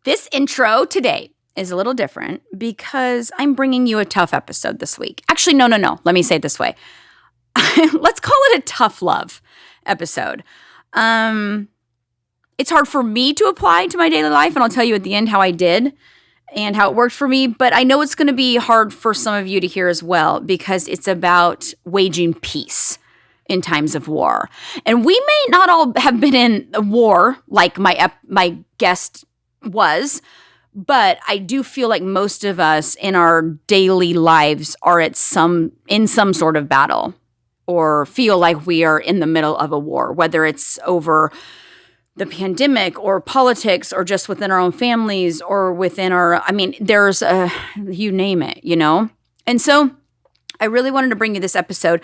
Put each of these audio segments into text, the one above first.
This intro today is a little different because I'm bringing you a tough episode this week. Actually, no. Let me say it this way. Let's call it a tough love episode. It's hard for me to apply to my daily life, and I'll tell you at the end how I did and how it worked for me. But I know it's going to be hard for some of you to hear as well because it's about waging peace in times of war. And we may not all have been in a war like my guest was, but I do feel like most of us in our daily lives are in some sort of battle or feel like we are in the middle of a war, whether it's over the pandemic or politics or just within our own families or within there's you name it, And so I really wanted to bring you this episode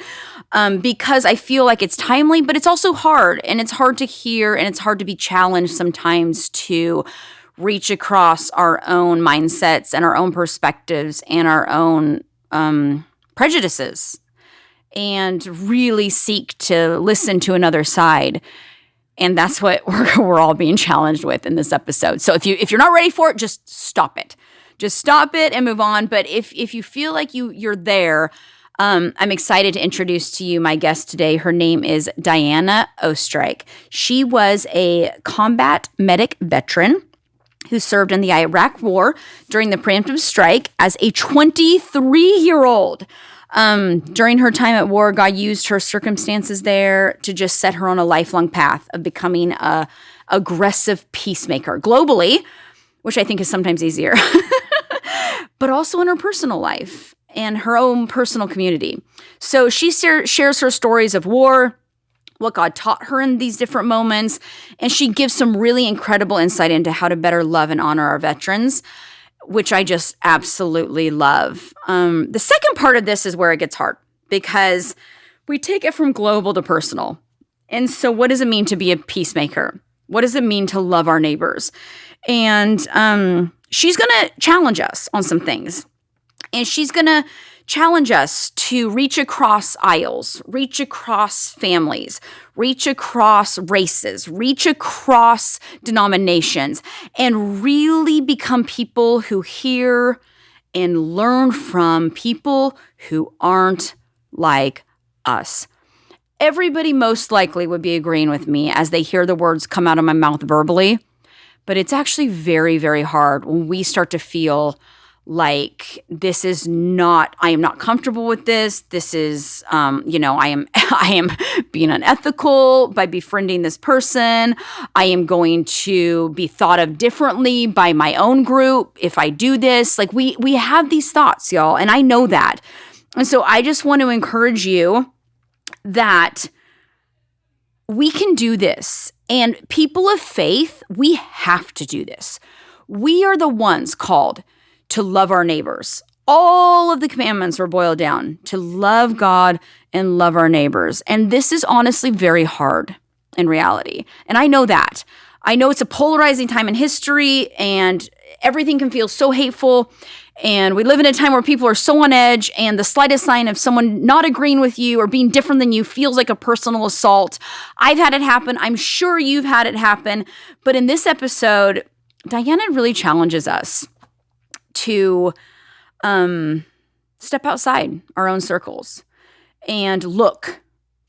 because I feel like it's timely, but it's also hard, and it's hard to hear, and it's hard to be challenged sometimes to reach across our own mindsets and our own perspectives and our own prejudices and really seek to listen to another side. And that's what we're all being challenged with in this episode. So if you're not ready for it, just stop it. Just stop it and move on. But if you feel like you're there, I'm excited to introduce to you my guest today. Her name is Diana Oestrich. She was a combat medic veteran who served in the Iraq War during the preemptive strike as a 23-year-old. During her time at war, God used her circumstances there to just set her on a lifelong path of becoming a aggressive peacemaker globally, which I think is sometimes easier, but also in her personal life and her own personal community. So she shares her stories of war, what God taught her in these different moments, and she gives some really incredible insight into how to better love and honor our veterans, which I just absolutely love. The second part of this is where it gets hard because we take it from global to personal. And so what does it mean to be a peacemaker? What does it mean to love our neighbors? And she's going to challenge us on some things. And she's going to challenge us to reach across aisles, reach across families, reach across races, reach across denominations, and really become people who hear and learn from people who aren't like us. Everybody most likely would be agreeing with me as they hear the words come out of my mouth verbally, but it's actually very, very hard when we start to feel like I am not comfortable with this. This is, I am being unethical by befriending this person. I am going to be thought of differently by my own group if I do this. Like we have these thoughts, y'all, and I know that. And so I just want to encourage you that we can do this. And people of faith, we have to do this. We are the ones called to love our neighbors. All of the commandments are boiled down to love God and love our neighbors. And this is honestly very hard in reality. And I know that. I know it's a polarizing time in history and everything can feel so hateful. And we live in a time where people are so on edge, and the slightest sign of someone not agreeing with you or being different than you feels like a personal assault. I've had it happen. I'm sure you've had it happen. But in this episode, Diana really challenges us to step outside our own circles and look,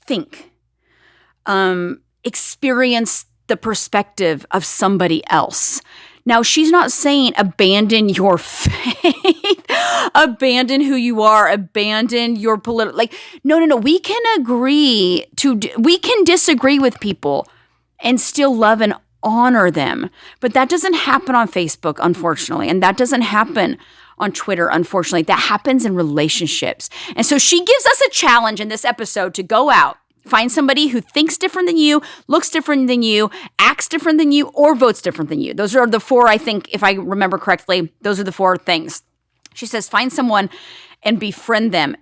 think, experience the perspective of somebody else. Now, she's not saying abandon your faith, abandon who you are, abandon your political, no. We can we can disagree with people and still love and honor them. But that doesn't happen on Facebook, unfortunately. And that doesn't happen on Twitter, unfortunately. That happens in relationships. And so she gives us a challenge in this episode to go out, find somebody who thinks different than you, looks different than you, acts different than you, or votes different than you. Those are the four, I think, if I remember correctly, those are the four things. She says, find someone and befriend them.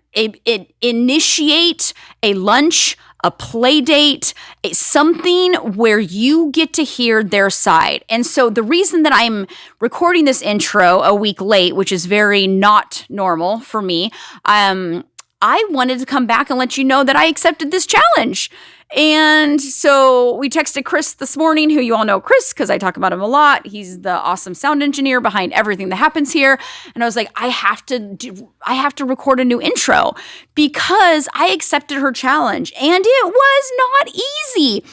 Initiate a lunch, a play date, something where you get to hear their side. And so the reason that I'm recording this intro a week late, which is very not normal for me, I wanted to come back and let you know that I accepted this challenge. And so we texted Chris this morning, who you all know Chris, because I talk about him a lot. He's the awesome sound engineer behind everything that happens here. And I was like, I have to record a new intro because I accepted her challenge and it was not easy.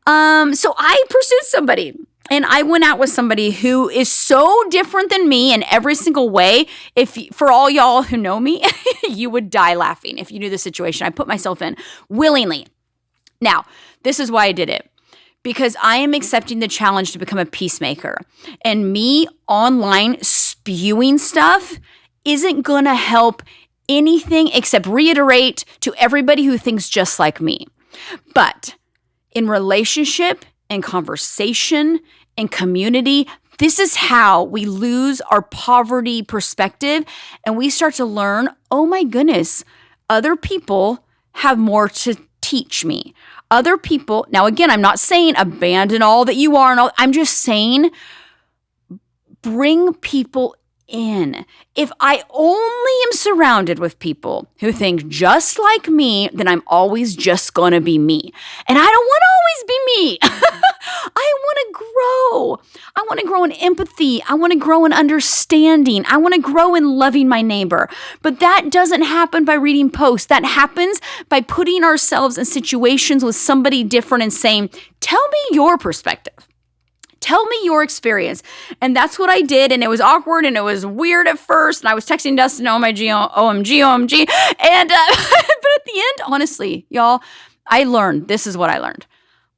So I pursued somebody. And I went out with somebody who is so different than me in every single way. For all y'all who know me, you would die laughing if you knew the situation I put myself in willingly. Now, this is why I did it. Because I am accepting the challenge to become a peacemaker. And me online spewing stuff isn't going to help anything except reiterate to everybody who thinks just like me. But in relationship and conversation and community, this is how we lose our poverty perspective and we start to learn, oh my goodness, other people have more to teach me. Other people, now again, I'm not saying abandon all that you are and all, I'm just saying bring people in. If I only am surrounded with people who think just like me, then I'm always just going to be me. And I don't want to always be me. I want to grow. I want to grow in empathy. I want to grow in understanding. I want to grow in loving my neighbor. But that doesn't happen by reading posts. That happens by putting ourselves in situations with somebody different and saying, tell me your perspective. Tell me your experience. And that's what I did. And it was awkward and it was weird at first. And I was texting Dustin, OMG. And, but at the end, honestly, y'all, I learned, this is what I learned.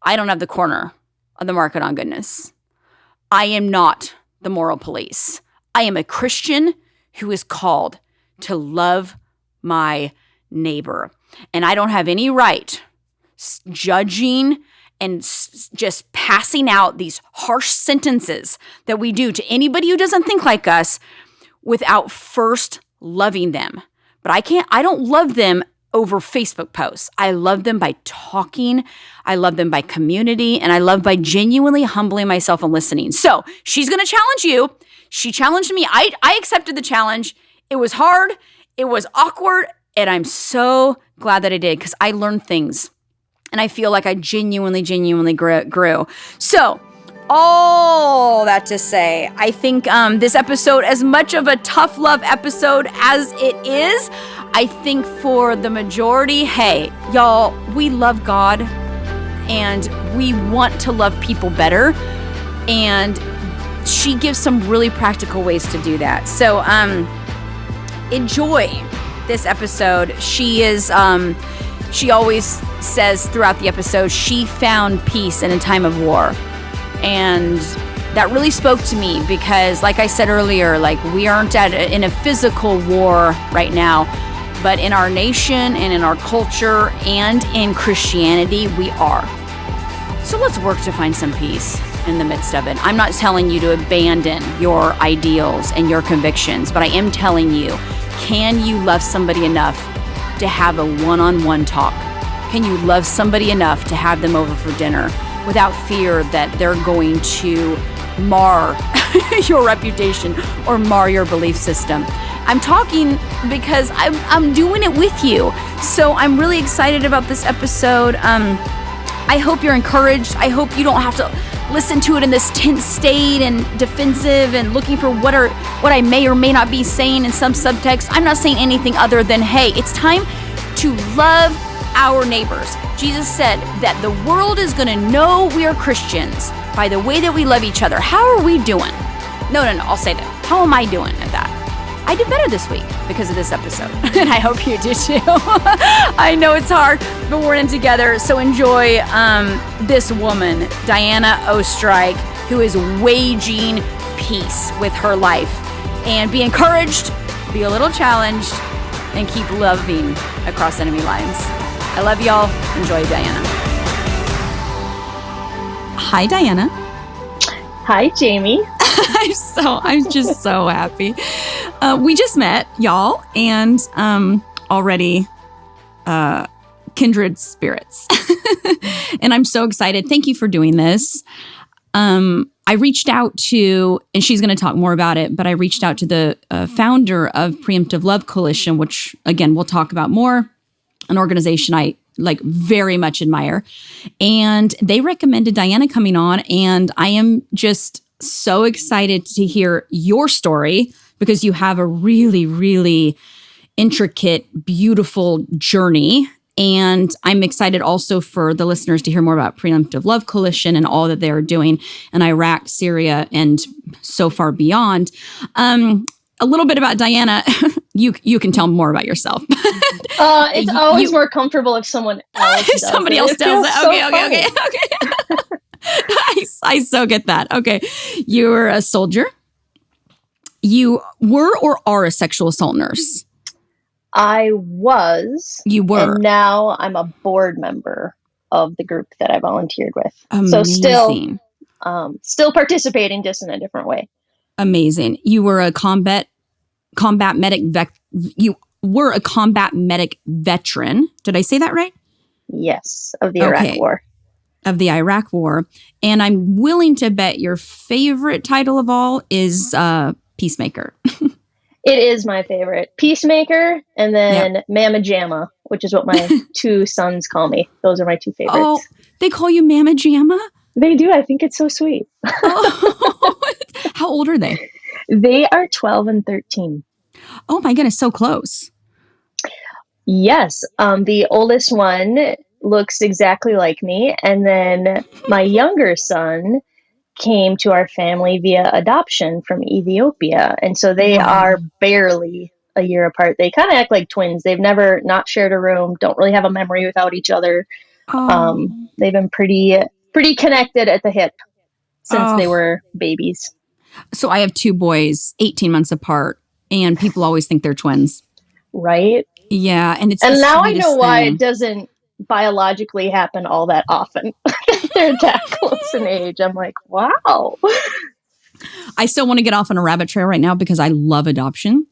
I don't have the corner of the market on goodness. I am not the moral police. I am a Christian who is called to love my neighbor. And I don't have any right judging and just passing out these harsh sentences that we do to anybody who doesn't think like us without first loving them. But I don't love them over Facebook posts. I love them by talking. I love them by community. And I love by genuinely humbling myself and listening. So she's going to challenge you. She challenged me. I accepted the challenge. It was hard. It was awkward. And I'm so glad that I did because I learned things. And I feel like I genuinely grew. So all that to say, I think this episode, as much of a tough love episode as it is, I think for the majority, hey, y'all, we love God and we want to love people better. And she gives some really practical ways to do that. So enjoy this episode. She always says throughout the episode, she found peace in a time of war. And that really spoke to me because, like I said earlier, like we aren't in a physical war right now, but in our nation and in our culture and in Christianity, we are. So let's work to find some peace in the midst of it. I'm not telling you to abandon your ideals and your convictions, but I am telling you, can you love somebody enough to have a one-on-one talk? Can you love somebody enough to have them over for dinner without fear that they're going to mar your reputation or mar your belief system? I'm talking because I'm doing it with you. So I'm really excited about this episode. I hope you're encouraged. I hope you don't have to listen to it in this tense state and defensive and looking for what I may or may not be saying in some subtext. I'm not saying anything other than, hey, it's time to love our neighbors. Jesus said that the world is going to know we are Christians by the way that we love each other. How are we doing? No, I'll say that. How am I doing at that? I did better this week because of this episode, and I hope you do too. I know it's hard, but we're in together. So enjoy this woman, Diana Oestrich, who is waging peace with her life. And be encouraged, be a little challenged, and keep loving across enemy lines. I love y'all. Enjoy Diana. Hi, Diana. Hi, Jamie. I'm just so happy. We just met, y'all, and already kindred spirits. And I'm so excited. Thank you for doing this. I reached out to, and she's going to talk more about it, but I reached out to the founder of Preemptive Love Coalition, which, again, we'll talk about more, an organization I like very much admire. And they recommended Diana coming on. And I am just so excited to hear your story because you have a really, really intricate, beautiful journey. And I'm excited also for the listeners to hear more about Preemptive Love Coalition and all that they're doing in Iraq, Syria, and so far beyond. A little bit about Diana. You can tell more about yourself. It's always more comfortable if someone else does somebody it. else tells it. So Okay. I so get that. Okay. You were a soldier. You were or are a sexual assault nurse? I was. You were. And now I'm a board member of the group that I volunteered with. Amazing. So still participating, just in a different way. Amazing. You were a combat medic. You were a combat medic veteran. Did I say that right? Yes, of the Iraq War. Of the Iraq War. And I'm willing to bet your favorite title of all is Peacemaker. It is my favorite. Peacemaker and then Mama Jamma, which is what my two sons call me. Those are my two favorites. Oh, they call you Mama Jamma? They do. I think it's so sweet. How old are they? They are 12 and 13. Oh my goodness, so close. Yes. The oldest one looks exactly like me. And then my younger son came to our family via adoption from Ethiopia. And so they are barely a year apart. They kind of act like twins. They've never not shared a room, don't really have a memory without each other. They've been pretty connected at the hip since they were babies. So I have two boys, 18 months apart, and people always think they're twins. Right? Yeah. And now I know why it doesn't biologically happen all that often. They're that close in age. I'm like, wow. I still want to get off on a rabbit trail right now because I love adoption.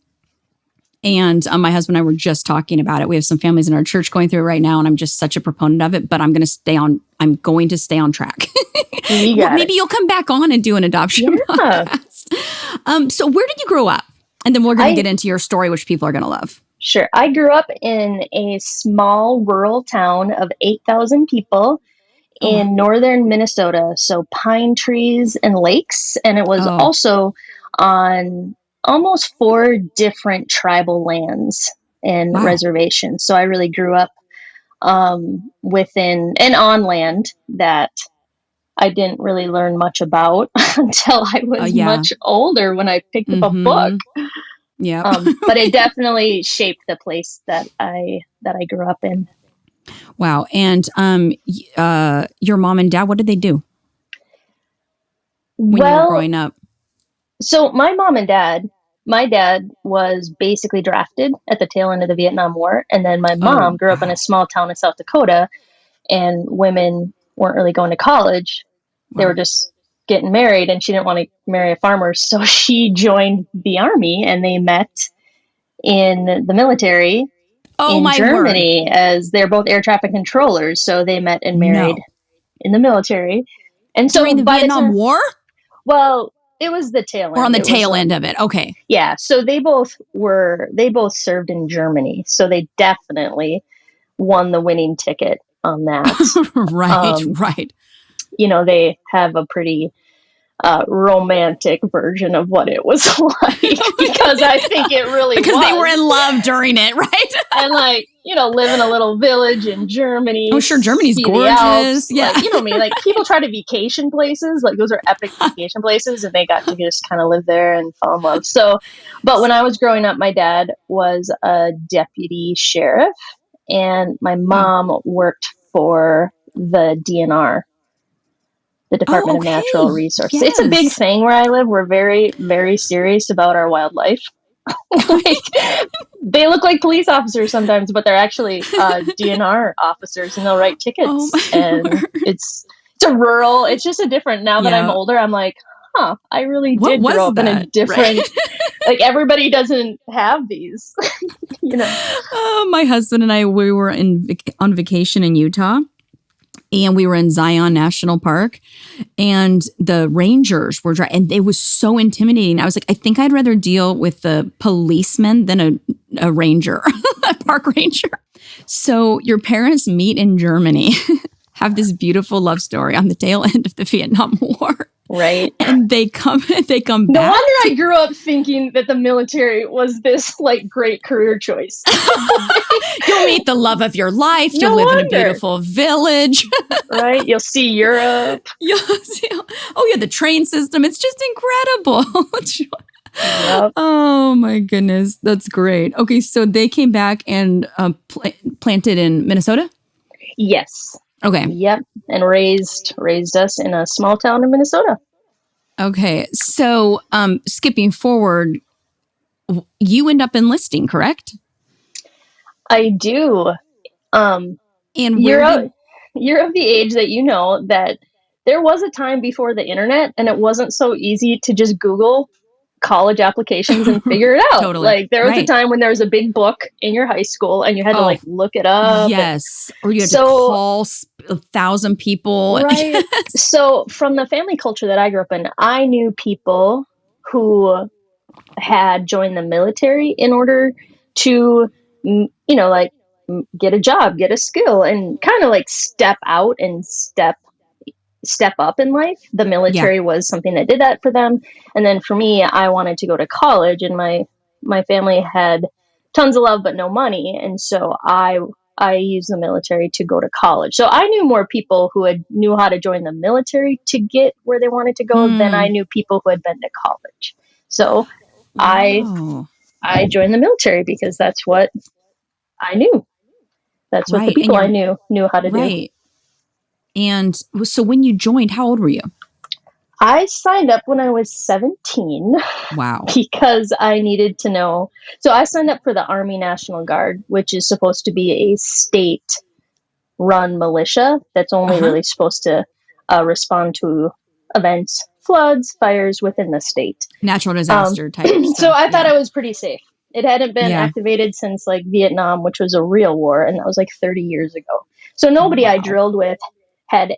And my husband and I were just talking about it. We have some families in our church going through it right now, and I'm just such a proponent of it. But I'm going to stay on track. Maybe you'll come back on and do an adoption podcast. So where did you grow up? And then we're going to get into your story, which people are going to love. Sure. I grew up in a small rural town of 8,000 people in northern Minnesota. So pine trees and lakes. And it was also on almost 4 different tribal lands and reservations. So I really grew up within and on land that I didn't really learn much about until I was much older when I picked up a book. Yeah. But it definitely shaped the place that I grew up in. Wow. And your mom and dad, what did they do when you were growing up? So my dad was basically drafted at the tail end of the Vietnam War. And then my mom grew up in a small town in South Dakota, and women weren't really going to college. They were just getting married, and she didn't want to marry a farmer. So she joined the army, and they met in the military in Germany as they're both air traffic controllers. So they met and married in the military. And so during the Vietnam War? Well, it was the tail end. Or on the tail end of it. Okay. Yeah. So they both served in Germany. So they definitely won the winning ticket on that. Right. You know, they have a pretty romantic version of what it was like, because I think it really was. Because they were in love during it, right? And live in a little village in Germany. Oh, sure. Germany's gorgeous. Yeah. Like, you know me, like people try to vacation places, like those are epic vacation places, and they got to just kind of live there and fall in love. So, but when I was growing up, my dad was a deputy sheriff, and my mom worked for the DNR. The Department of Natural Resources. Yes. It's a big thing where I live. We're very, very serious about our wildlife. They look like police officers sometimes, but they're actually DNR officers, and they'll write tickets. It's just a different, now that I'm older, I'm like, I really did grow up in a different, like everybody doesn't have these, you know. My husband and I, we were on vacation in Utah. And we were in Zion National Park, and the rangers were and it was so intimidating. I was like, I think I'd rather deal with the policeman than a ranger, a park ranger. So your parents meet in Germany, have this beautiful love story on the tail end of the Vietnam War. Right. And they come No back. wonder I grew up thinking that the military was this like great career choice. You'll meet the love of your life. No You'll live in a wonder. beautiful village. Right? You'll see Europe. Oh yeah, the train system. It's just incredible. Yep. Oh my goodness. That's great. Okay, so they came back and planted in Minnesota? Yes. Okay. Yep. And raised us in a small town in Minnesota. Okay. So skipping forward, you end up enlisting, correct? I do. And you're of the age that you know that there was a time before the internet and it wasn't so easy to just Google college applications and figure it out. Totally. Like there was Right. a time when there was a big book in your high school and you had to like look it up. Yes. Or you had to call 1,000 people. Right. Yes. So from the family culture that I grew up in, I knew people who had joined the military in order to, like get a job, get a skill, and kind of like step out and step up in life. The military was something that did that for them. And then for me, I wanted to go to college, and my family had tons of love but no money, and so I used the military to go to college. So I knew more people who knew how to join the military to get where they wanted to go than I knew people who had been to college. So Wow. I joined the military because that's what I knew. That's what the people I knew how to do. Right. And so when you joined, how old were you? I signed up when I was 17. Wow. Because I needed to know. So I signed up for the Army National Guard, which is supposed to be a state-run militia that's only really supposed to respond to events, floods, fires within the state. Natural disaster type stuff. So I thought I was pretty safe. It hadn't been activated since like Vietnam, which was a real war, and that was like 30 years ago. So nobody I drilled with had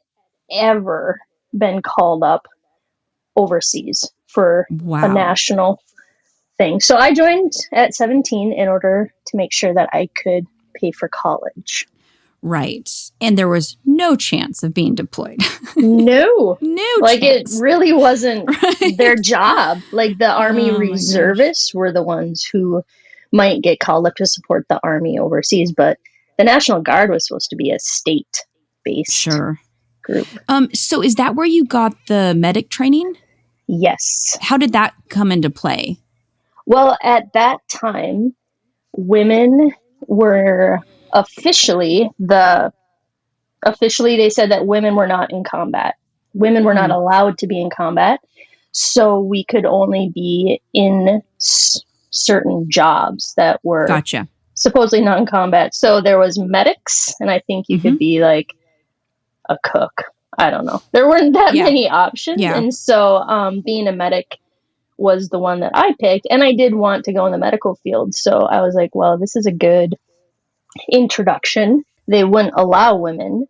ever been called up overseas for a national thing. So I joined at 17 in order to make sure that I could pay for college. Right. And there was no chance of being deployed. No like chance. It really wasn't their job. Like the Army reservists were the ones who might get called up to support the Army overseas, but the National Guard was supposed to be a state-based group. So is that where you got the medic training? Yes. How did that come into play? Well, at that time, women were officially they said that women were not in combat. Women were not allowed to be in combat. So we could only be in certain jobs that were supposedly non-combat. So there was medics, and I think you could be like a cook. I don't know. There weren't that many options. Yeah. And so being a medic was the one that I picked. And I did want to go in the medical field. So I was like, well, this is a good introduction. They wouldn't allow women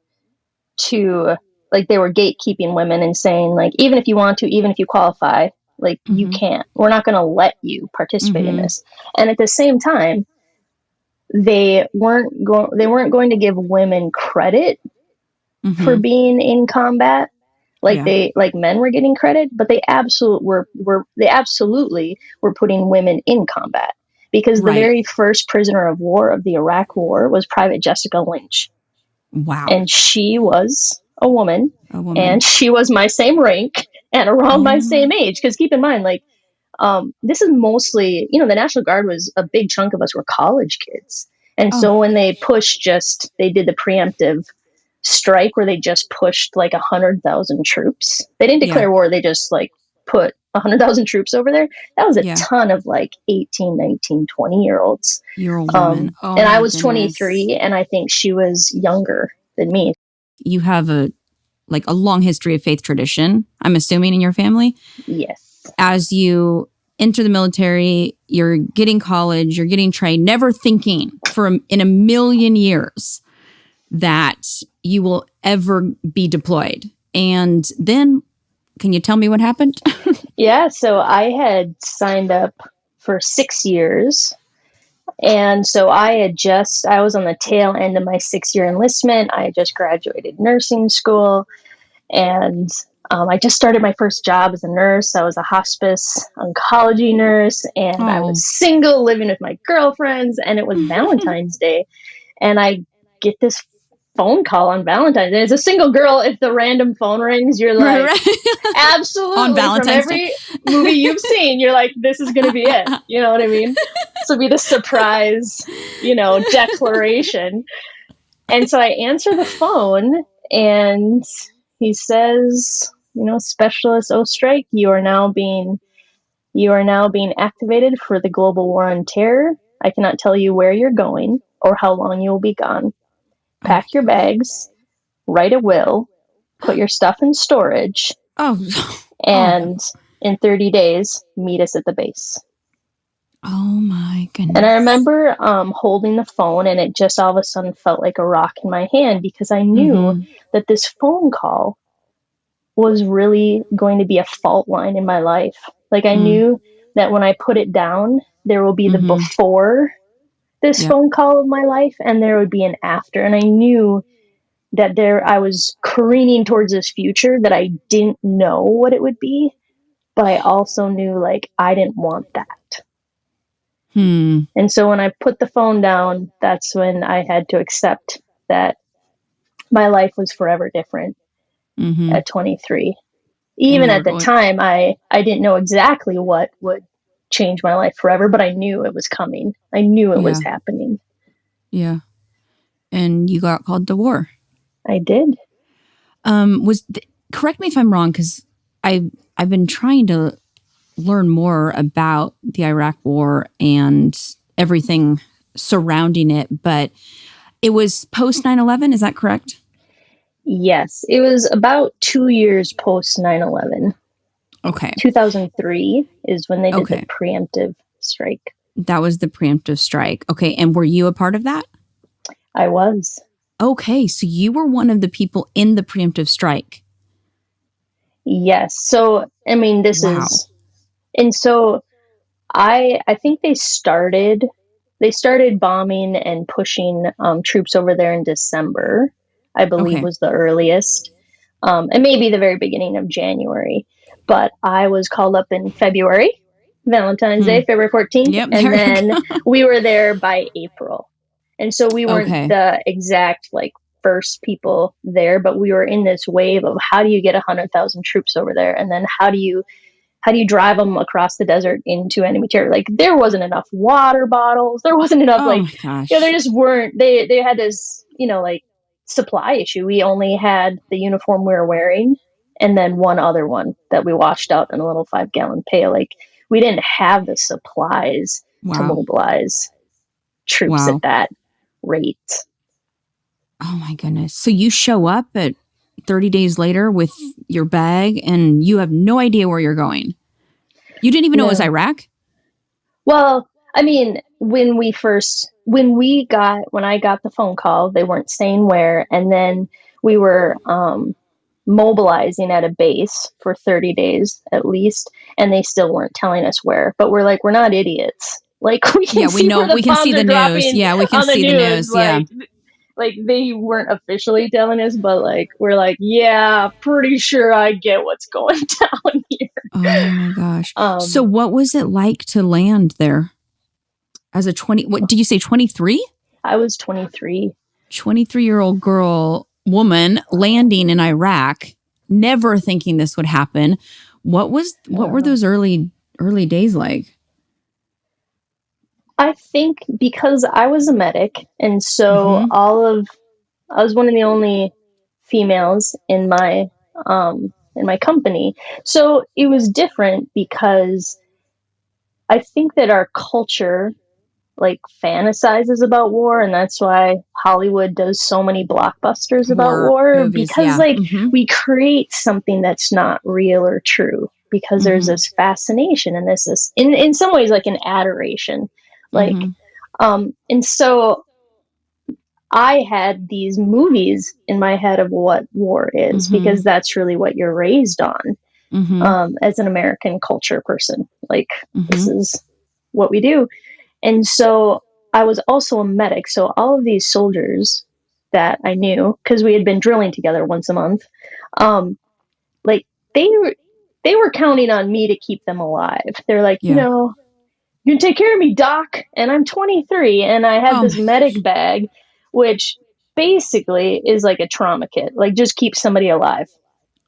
to, like, they were gatekeeping women and saying, like, even if you want to, even if you qualify, like, you can't. We're not going to let you participate in this. And at the same time, they weren't going to give women credit for being in combat. Like men were getting credit, but they absolutely were putting women in combat, because the very first prisoner of war of the Iraq War was Private Jessica Lynch. Wow. And she was a woman, and she was my same rank and around my same age. Because keep in mind, like, this is mostly, the National Guard was a big chunk of us were college kids. And so when they they did the preemptive strike where they just pushed like 100,000 troops. They didn't declare war. They just like put 100,000 troops over there. That was a ton of like 18, 19, 20-year-olds. You're a woman. And I was 23, and I think she was younger than me. You have a long history of faith tradition, I'm assuming, in your family? Yes. As you enter the military, you're getting college, you're getting trained, never thinking in a million years that you will ever be deployed. And then, can you tell me what happened? Yeah, so I had signed up for 6 years And so I was on the tail end of my 6-year enlistment. I had just graduated nursing school, and I just started my first job as a nurse. I was a hospice oncology nurse, and I was single, living with my girlfriends, and it was Valentine's Day. And I get this phone call on Valentine's Day. As a single girl, if the random phone rings, you're like, right. Absolutely. On Valentine's from every Day. movie you've seen, you're like, this is going to be it. You know what I mean? This will be the surprise, declaration. And so I answer the phone, and he says, Specialist Oestrich, you are now being activated for the global war on terror. I cannot tell you where you're going or how long you will be gone. Pack your bags, write a will, put your stuff in storage, and in 30 days, meet us at the base. Oh my goodness. And I remember holding the phone, and it just all of a sudden felt like a rock in my hand, because I knew that this phone call was really going to be a fault line in my life. Like, I knew that when I put it down, there will be the before this phone call of my life, and there would be an after. And I knew that I was careening towards this future that I didn't know what it would be, but I also knew, like, I didn't want that. And so when I put the phone down, that's when I had to accept that my life was forever different at 23. Even at the time, I didn't know exactly what would change my life forever, but I knew it was coming. I knew it was happening. Yeah. And you got called to war. I did. Correct me if I'm wrong, because I've been trying to learn more about the Iraq War and everything surrounding it, but it was post 9/11, is that correct? Yes, it was about 2 years post 9/11. Okay. 2003 is when they did the preemptive strike. That was the preemptive strike. Okay, and were you a part of that? I was. Okay, so you were one of the people in the preemptive strike. Yes. So, I mean, this is... And so I think they started bombing and pushing troops over there in December, I believe was the earliest, and maybe the very beginning of January. But I was called up in February, Valentine's Day, February 14th, and then we were there by April. And so we weren't the exact first people there, but we were in this wave of how do you get 100,000 troops over there, and then how do you drive them across the desert into enemy territory? There wasn't enough water bottles. There wasn't enough, there just weren't, they had this, supply issue. We only had the uniform we were wearing and then one other one that we washed out in a little 5-gallon pail. We didn't have the supplies to mobilize troops at that rate. Oh my goodness. So you show up at 30 days later with your bag and you have no idea where you're going. You didn't even know it was Iraq? Well, I mean, when I got the phone call, they weren't saying where. And then we were mobilizing at a base for 30 days at least. And they still weren't telling us where. But we're we're not idiots. We can see the news. Yeah, we can see the news. Yeah. They weren't officially telling us, but we're yeah, pretty sure I get what's going down here. Oh my gosh. So what was it like to land there as a what did you say, 23? I was 23. 23-year-old woman landing in Iraq, never thinking this would happen. What were those early days like? I think because I was a medic, and so I was one of the only females in my company. So it was different because I think that our culture fantasizes about war, and that's why Hollywood does so many blockbusters about war movies, because we create something that's not real or true, because there's this fascination and this in some ways an adoration. And so I had these movies in my head of what war is, because that's really what you're raised on as an American culture person. This is what we do. And so I was also a medic. So all of these soldiers that I knew, because we had been drilling together once a month, um, like they were counting on me to keep them alive. They're like, Yeah. you can take care of me, doc. And I'm 23 and I had Oh this my medic gosh. bag, which basically is like a trauma kit, like just keep somebody alive,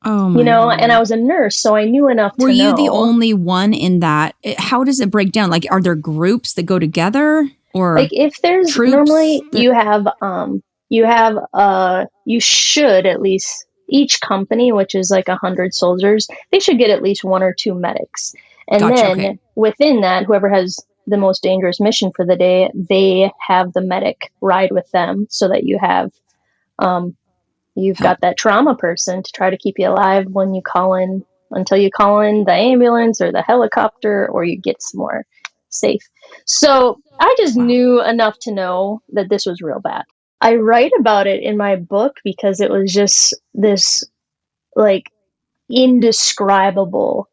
Oh my and I Lord. was a nurse, so I knew enough Were to you the know. only one in that? How does it break down? Like, are there groups that go together Like or if there's troops normally that you should at least each company, which is like 100 soldiers, they should get at least one or two medics. And gotcha, okay. then within that, whoever has the most dangerous mission for the day, they have the medic ride with them so that um, you've Help. got that trauma person to try to keep you alive when you call in, until you call in the ambulance or the helicopter or you get somewhere safe. So I just Wow. knew enough to know that this was real bad. I write about it in my book because it was just this like indescribable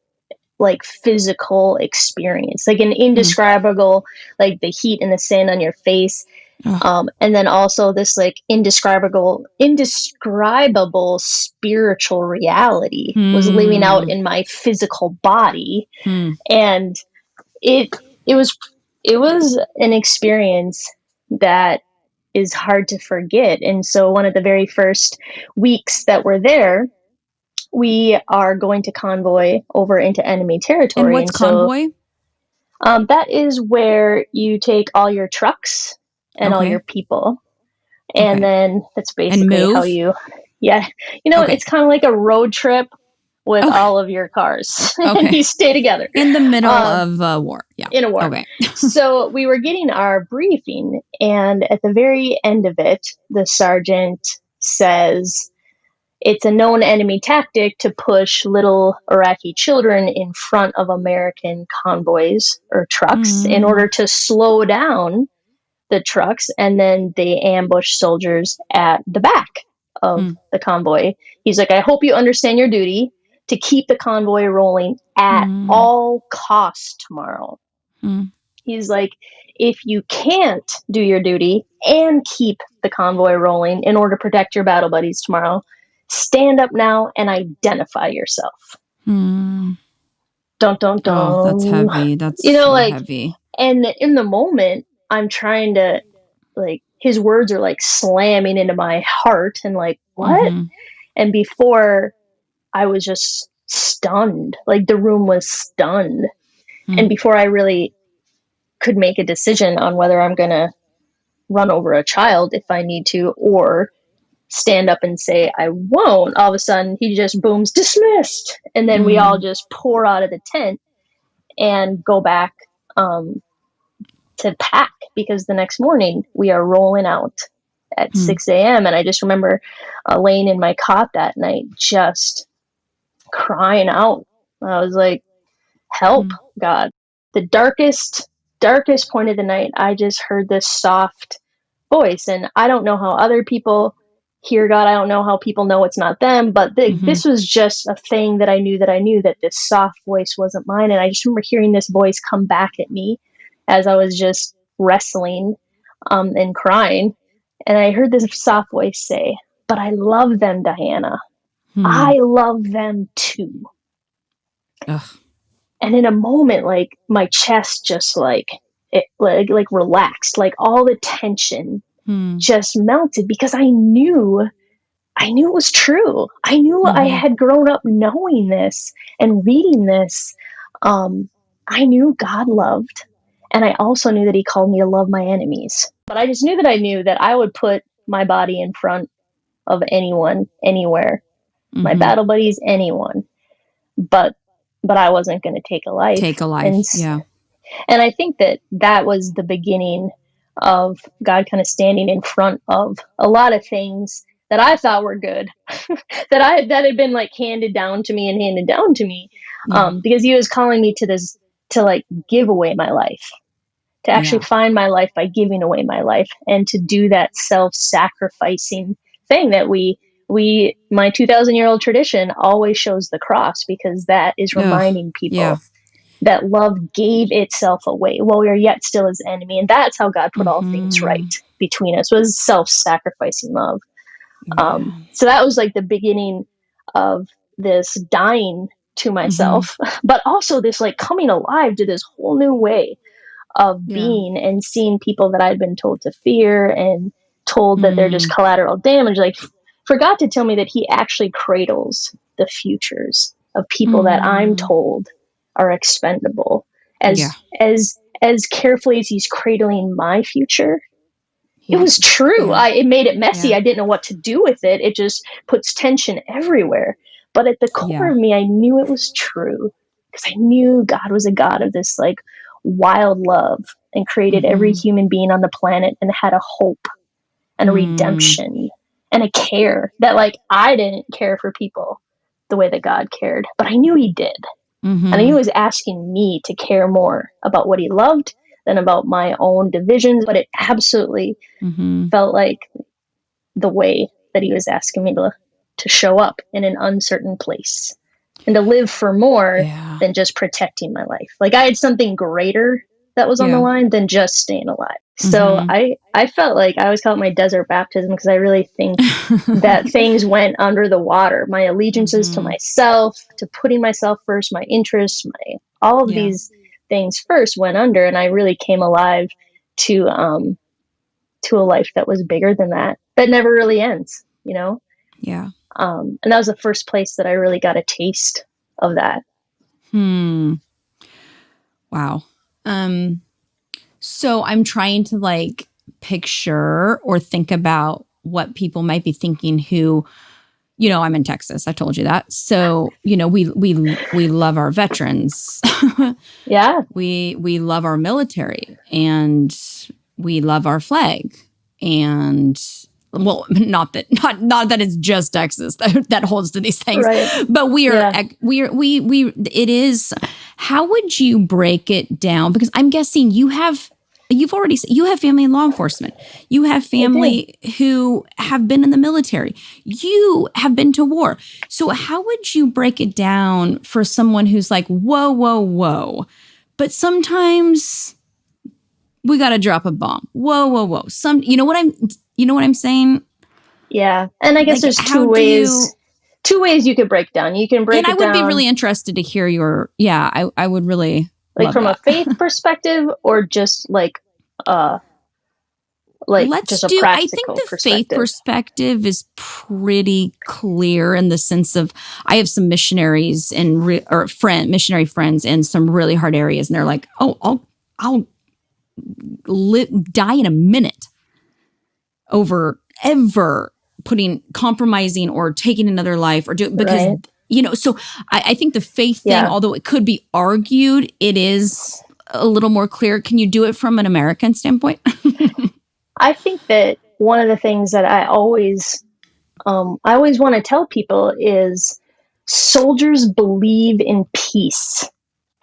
like physical experience, like an indescribable, like the heat and the sand on your face. Oh. And then also this like indescribable spiritual reality was living out Hmm. in my physical body. Hmm. And it, it was, it was an experience that is hard to forget. And so one of the very first weeks that we're there, we are going to convoy over into enemy And territory. what's And so convoy? that is where you take all your trucks and all your Okay. people. And Okay. then that's And basically how move? you, yeah, Okay. it's kind of like a road trip with Okay. all of your cars and Okay. you stay together In the middle um, of war. Yeah. in a war. Okay. So we were getting our briefing, and at the very end of it, the sergeant says, it's a known enemy tactic to push little Iraqi children in front of American convoys or trucks in Mm. order to slow down the trucks, and then they ambush soldiers at the back of Mm. the convoy. He's like, I hope you understand your duty to keep the convoy rolling at Mm. all costs tomorrow. Mm. He's like, if you can't do your duty and keep the convoy rolling in order to protect your battle buddies tomorrow, stand up now and identify yourself. Mm. Dun dun Oh, that's dun. heavy. That's so Like, heavy. and in the moment, I'm trying to, like, his words are like slamming into my heart and like, what? Mm-hmm. And before, I was just stunned. Like, the room was stunned. And Mm. before I really could make a decision on whether I'm going to run over a child if I need to, or stand up and say, I won't, all of a sudden he just booms, dismissed. And then we all Mm. just pour out of the tent and go back um, to pack, because the next morning we are rolling out at Mm. 6 a.m. And I just remember laying in my cot that night, just crying out. I was like, help, Mm. God. The darkest point of the night, I just heard this soft voice. And I don't know how other people hear God. I don't know how people know it's not them, but Mm-hmm. this was just a thing that I knew that this soft voice wasn't mine. And I just remember hearing this voice come back at me as I was just wrestling and crying. And I heard this soft voice say, but I love them, Diana. Mm. I love them too. Ugh. And in a moment, like my chest just like relaxed, like all the tension Mm. just melted, because I knew it was true. I knew I Mm-hmm. had grown up knowing this and reading this. I knew God loved, and I also knew that He called me to love my enemies. But I just knew that I knew that I would put my body in front of anyone, anywhere, my Mm-hmm. battle buddies, anyone. But I wasn't going to take a life, Take a and life. Yeah. and I think that that was the beginning of God kind of standing in front of a lot of things that I thought were good, that had been like handed down to me and handed down to me, Yeah. because He was calling me to this, to like give away my life, to actually Yeah. find my life by giving away my life, and to do that self-sacrificing thing that my 2,000-year-old tradition always shows the cross, because that is Ugh. reminding Yeah. people that love gave itself away while we are yet still his enemy. And that's how God put all things right between us, was self-sacrificing love. So that was like the beginning of this dying to myself, but also this like coming alive to this whole new way of being and seeing people that I'd been told to fear and told that they're just collateral damage. Like, forgot to tell me that he actually cradles the futures of people that I'm told are expendable as carefully as he's cradling my future. It was true. It made it messy. I didn't know what to do with it. It just puts tension everywhere. But at the core of me, I knew it was true, because I knew God was a God of this like wild love and created every human being on the planet and had a hope and a redemption and a care that, like, I didn't care for people the way that God cared, but I knew he did. And I knew he was asking me to care more about what he loved than about my own divisions. But it absolutely felt like the way that he was asking me to show up in an uncertain place and to live for more than just protecting my life. Like, I had something greater that was on the line than just staying alive. So I felt like I always call it my desert baptism, because I really think that things went under the water. My allegiances to myself, to putting myself first, my interests, all of these things first went under, and I really came alive to a life that was bigger than that never really ends, you know? Yeah. And that was the first place that I really got a taste of that. Wow. So I'm trying to like picture or think about what people might be thinking who, you know, I'm in Texas. I told you that. So, you know, we love our veterans. Yeah. We love our military, and we love our flag. And well, not that it's just Texas that holds to these things, right. But it is. How would you break it down? Because I'm guessing you have family in law enforcement. You have family who have been in the military. You have been to war. So how would you break it down for someone who's like, whoa, whoa, whoa? But sometimes we got to drop a bomb. Whoa, whoa, whoa. You know what I'm saying? Yeah. And I guess there's two ways you could break down. You can break it down. And I would be really interested to hear I would really like from a faith perspective, or just like just a practical I think the faith perspective is pretty clear, in the sense of, I have some missionaries missionary friends in some really hard areas, and they're like, oh, I'll die in a minute over ever compromising or taking another life because you know. So I think the faith thing, although it could be argued, it is a little more clear. Can you do it from an American standpoint? I think that one of the things that I always want to tell people is, soldiers believe in peace.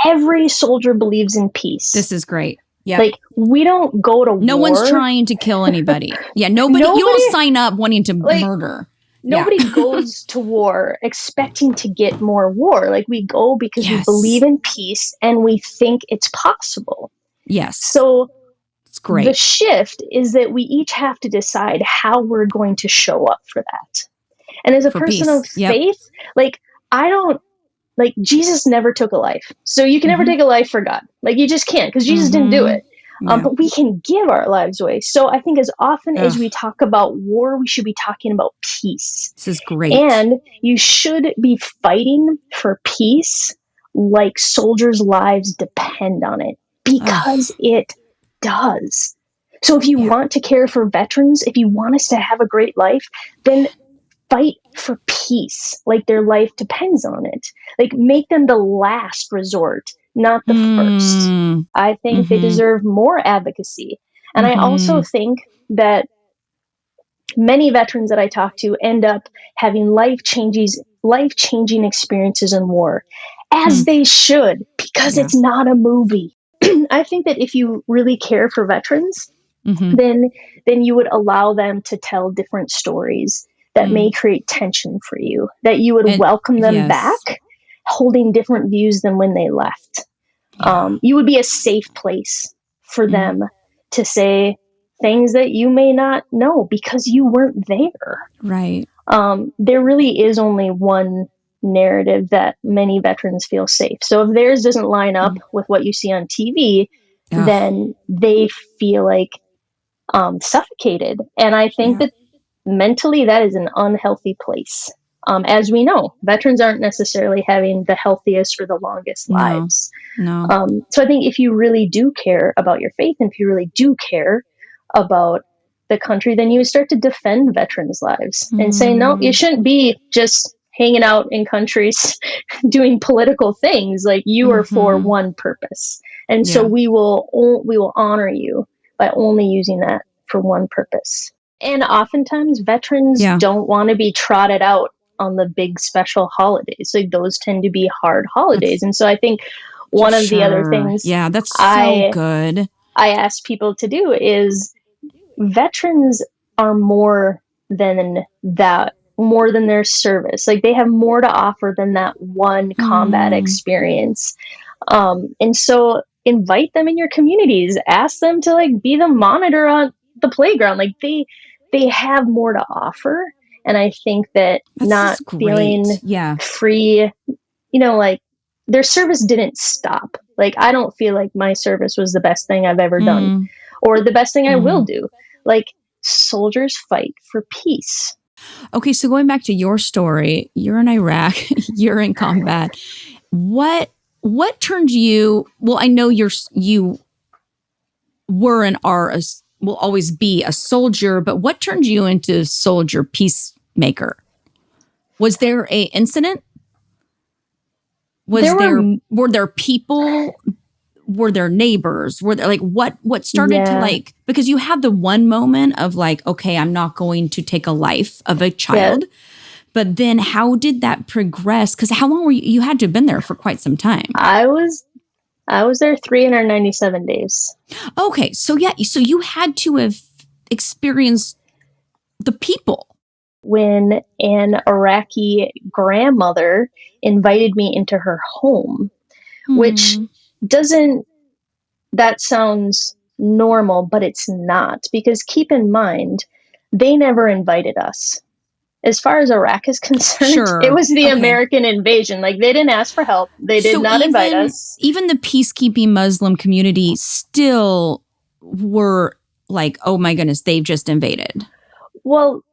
Every soldier believes in peace. This is great. Yeah. Like, we don't go to war. No one's trying to kill anybody. Yeah. Nobody you don't sign up wanting to murder. Nobody goes to war expecting to get more war. Like, we go because we believe in peace and we think it's possible. Yes. So it's great. The shift is that we each have to decide how we're going to show up for that. And as a person of faith, Jesus never took a life. So you can never take a life for God. Like, you just can't, because Jesus didn't do it. But we can give our lives away. So I think as often as we talk about war, we should be talking about peace. This is great. And you should be fighting for peace like soldiers' lives depend on it, because it does. So if you want to care for veterans, if you want us to have a great life, then fight for peace like their life depends on it. Like, make them the last resort, not the first. I think they deserve more advocacy. And I also think that many veterans that I talk to end up having life-changing experiences in war, as they should, because it's not a movie. I think that if you really care for veterans, then you would allow them to tell different stories that may create tension for you, that you would welcome them back, holding different views than when they left. You would be a safe place for them to say things that you may not know because you weren't there. Right. There really is only one narrative that many veterans feel safe. So if theirs doesn't line up with what you see on TV, then they feel like suffocated. And I think that mentally that is an unhealthy place. As we know, veterans aren't necessarily having the healthiest or the longest lives. No. So I think if you really do care about your faith, and if you really do care about the country, then you start to defend veterans' lives and say, no, you shouldn't be just hanging out in countries doing political things. Like, you are for one purpose. And so we will honor you by only using that for one purpose. And oftentimes veterans don't want to be trotted out on the big special holidays. Like, those tend to be hard holidays. And so I think one of the other things that's so good. I ask people to do is, veterans are more than that, more than their service. Like, they have more to offer than that one combat experience. And so invite them in your communities, ask them to like be the monitor on the playground. Like, they have more to offer. And I think that not feeling free, like, their service didn't stop. Like, I don't feel like my service was the best thing I've ever done or the best thing I will do. Like, soldiers fight for peace. Okay, so going back to your story, you're in Iraq, you're in combat. What turned you? Well, I know you were and are will always be a soldier, but what turned you into soldier peacemaker? Was there a incident? Were there people? Were there neighbors? Were there, like, what started to, like, because you had the one moment of like, okay, I'm not going to take a life of a child. But then how did that progress? Because how long were you had to have been there for quite some time. I was there 397 days. Okay. So so you had to have experienced the people. When an Iraqi grandmother invited me into her home, which that sounds normal, but it's not, because keep in mind, they never invited us. As far as Iraq is concerned, it was the American invasion. Like, they didn't ask for help. They did not invite us. Even the peacekeeping Muslim community still were like, oh my goodness, they've just invaded. Well,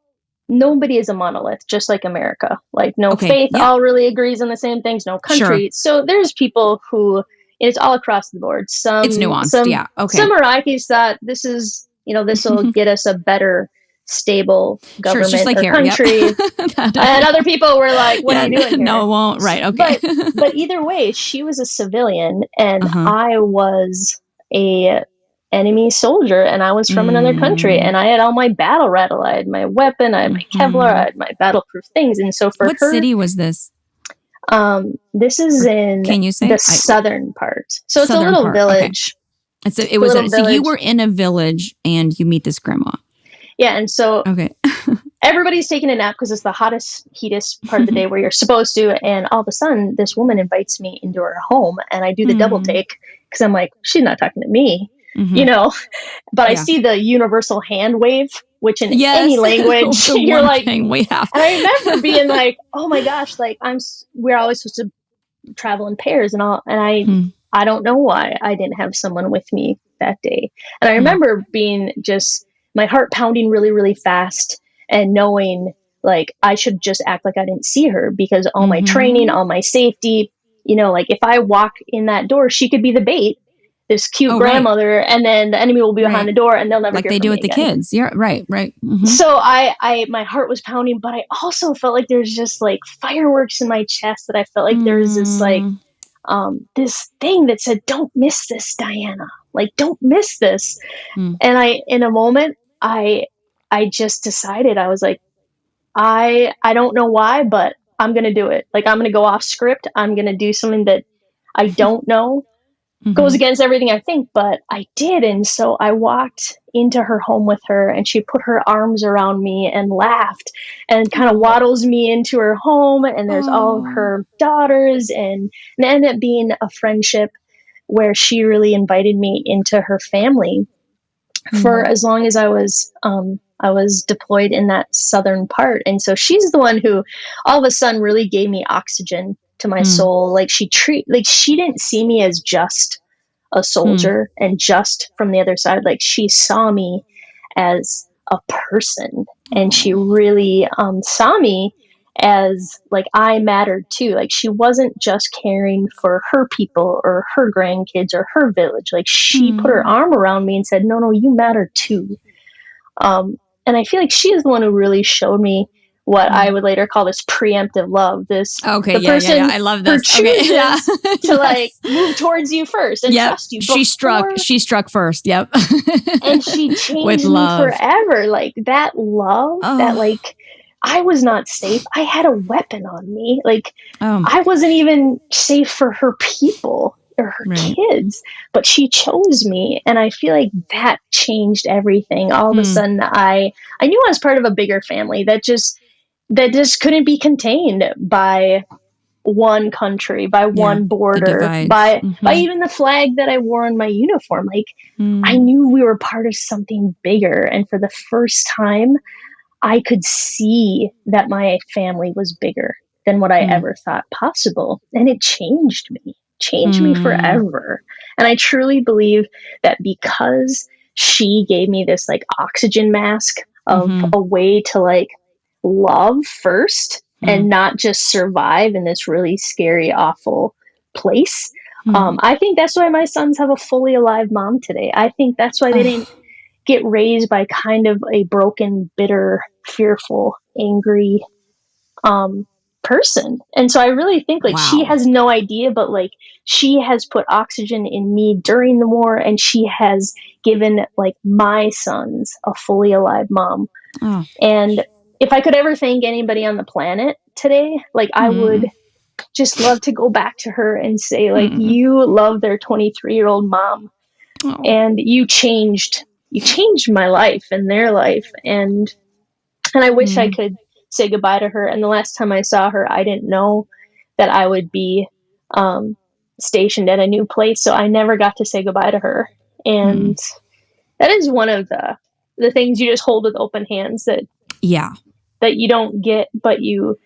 nobody is a monolith, just like America. Like, no faith all really agrees on the same things, no country. So there's people who, it's all across the board. It's nuanced, some Iraqis thought this is, this will get us a better, stable government just like or here, country. And other people were like, what are you doing here? No, it won't. Right. Okay. But either way, she was a civilian and I was a enemy soldier, and I was from another country, and I had all my battle rattle. I had my weapon, I had my Kevlar, I had my battle-proof things. And so for what city was this? This is in the southern part. So it's a little village. Okay. So you were in a village and you meet this grandma. Yeah, and so everybody's taking a nap because it's the heatest part of the day where you're supposed to, and all of a sudden this woman invites me into her home, and I do the double take because I'm like, she's not talking to me. But I see the universal hand wave, which in any language you're like, and I remember being like, oh my gosh, like we're always supposed to travel in pairs and all, and I don't know why I didn't have someone with me that day. And I remember being just my heart pounding really, really fast and knowing like I should just act like I didn't see her, because all my training, all my safety, like if I walk in that door, she could be the bait, this cute grandmother, and then the enemy will be behind the door and they'll never like hear they from do me with again. the kids. Yeah, right. So I my heart was pounding, but I also felt like there's just like fireworks in my chest, that I felt like there's this like this thing that said, don't miss this, Diana, like don't miss this. And in a moment I just decided, I was like, I don't know why, but I'm going to do it. Like, I'm going to go off script. I'm going to do something that I don't know, goes against everything I think, but I did. And so I walked into her home with her, and she put her arms around me and laughed and kind of waddles me into her home. And there's all of her daughters, and it ended up being a friendship where she really invited me into her family for as long as I was deployed in that southern part. And so she's the one who all of a sudden really gave me oxygen to my soul. Like she didn't see me as just a soldier and just from the other side. Like she saw me as a person, and she really saw me as like I mattered too. Like she wasn't just caring for her people or her grandkids or her village. Like she put her arm around me and said, no, you matter too. And I feel like she is the one who really showed me what I would later call this preemptive love. The person I love this. Who chooses to like move towards you first and trust you. She struck first. Yep. And she changed me forever. Like that love, that like I was not safe. I had a weapon on me. Like I wasn't even safe for her people or her kids, but she chose me. And I feel like that changed everything. All of a sudden I knew I was part of a bigger family that just couldn't be contained by one country, by one border, by even the flag that I wore on my uniform. Like I knew we were part of something bigger. And for the first time, I could see that my family was bigger than what I ever thought possible. And it changed me forever. And I truly believe that because she gave me this like oxygen mask of a way to like love first and not just survive in this really scary, awful place. I think that's why my sons have a fully alive mom today. I think that's why they didn't get raised by kind of a broken, bitter, fearful, angry person. And so I really think like she has no idea, but like she has put oxygen in me during the war, and she has given like my sons a fully alive mom. And if I could ever thank anybody on the planet today, like I would just love to go back to her and say like, you love their 23-year-old mom and you changed my life and their life. And I wish I could say goodbye to her. And the last time I saw her, I didn't know that I would be stationed at a new place. So I never got to say goodbye to her. And that is one of the things you just hold with open hands that you don't get, but you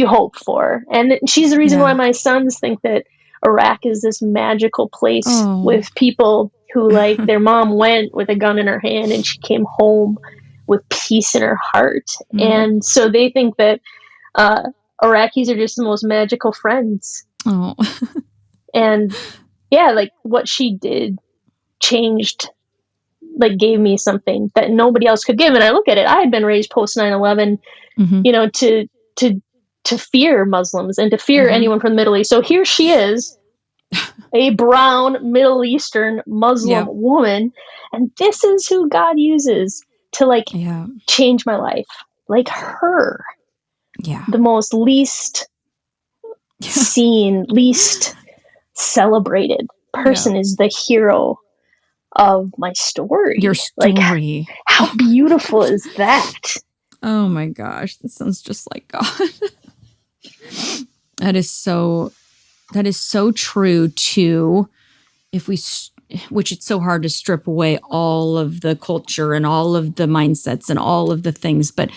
hope for. And she's the reason why my sons think that Iraq is this magical place with people who like their mom went with a gun in her hand and she came home with peace in her heart. And so they think that Iraqis are just the most magical friends. And yeah, like what she did changed, like gave me something that nobody else could give. And I look at it, I had been raised post 9/11, you know, to fear Muslims and to fear anyone from the Middle East. So here she is, a brown Middle Eastern Muslim woman, and this is who God uses to like change my life. Like her, the most least seen, least celebrated person is the hero of my story. Your story. Like, how beautiful is that? Oh my gosh, that sounds just like God. That is so true too. Which it's so hard to strip away all of the culture and all of the mindsets and all of the things, but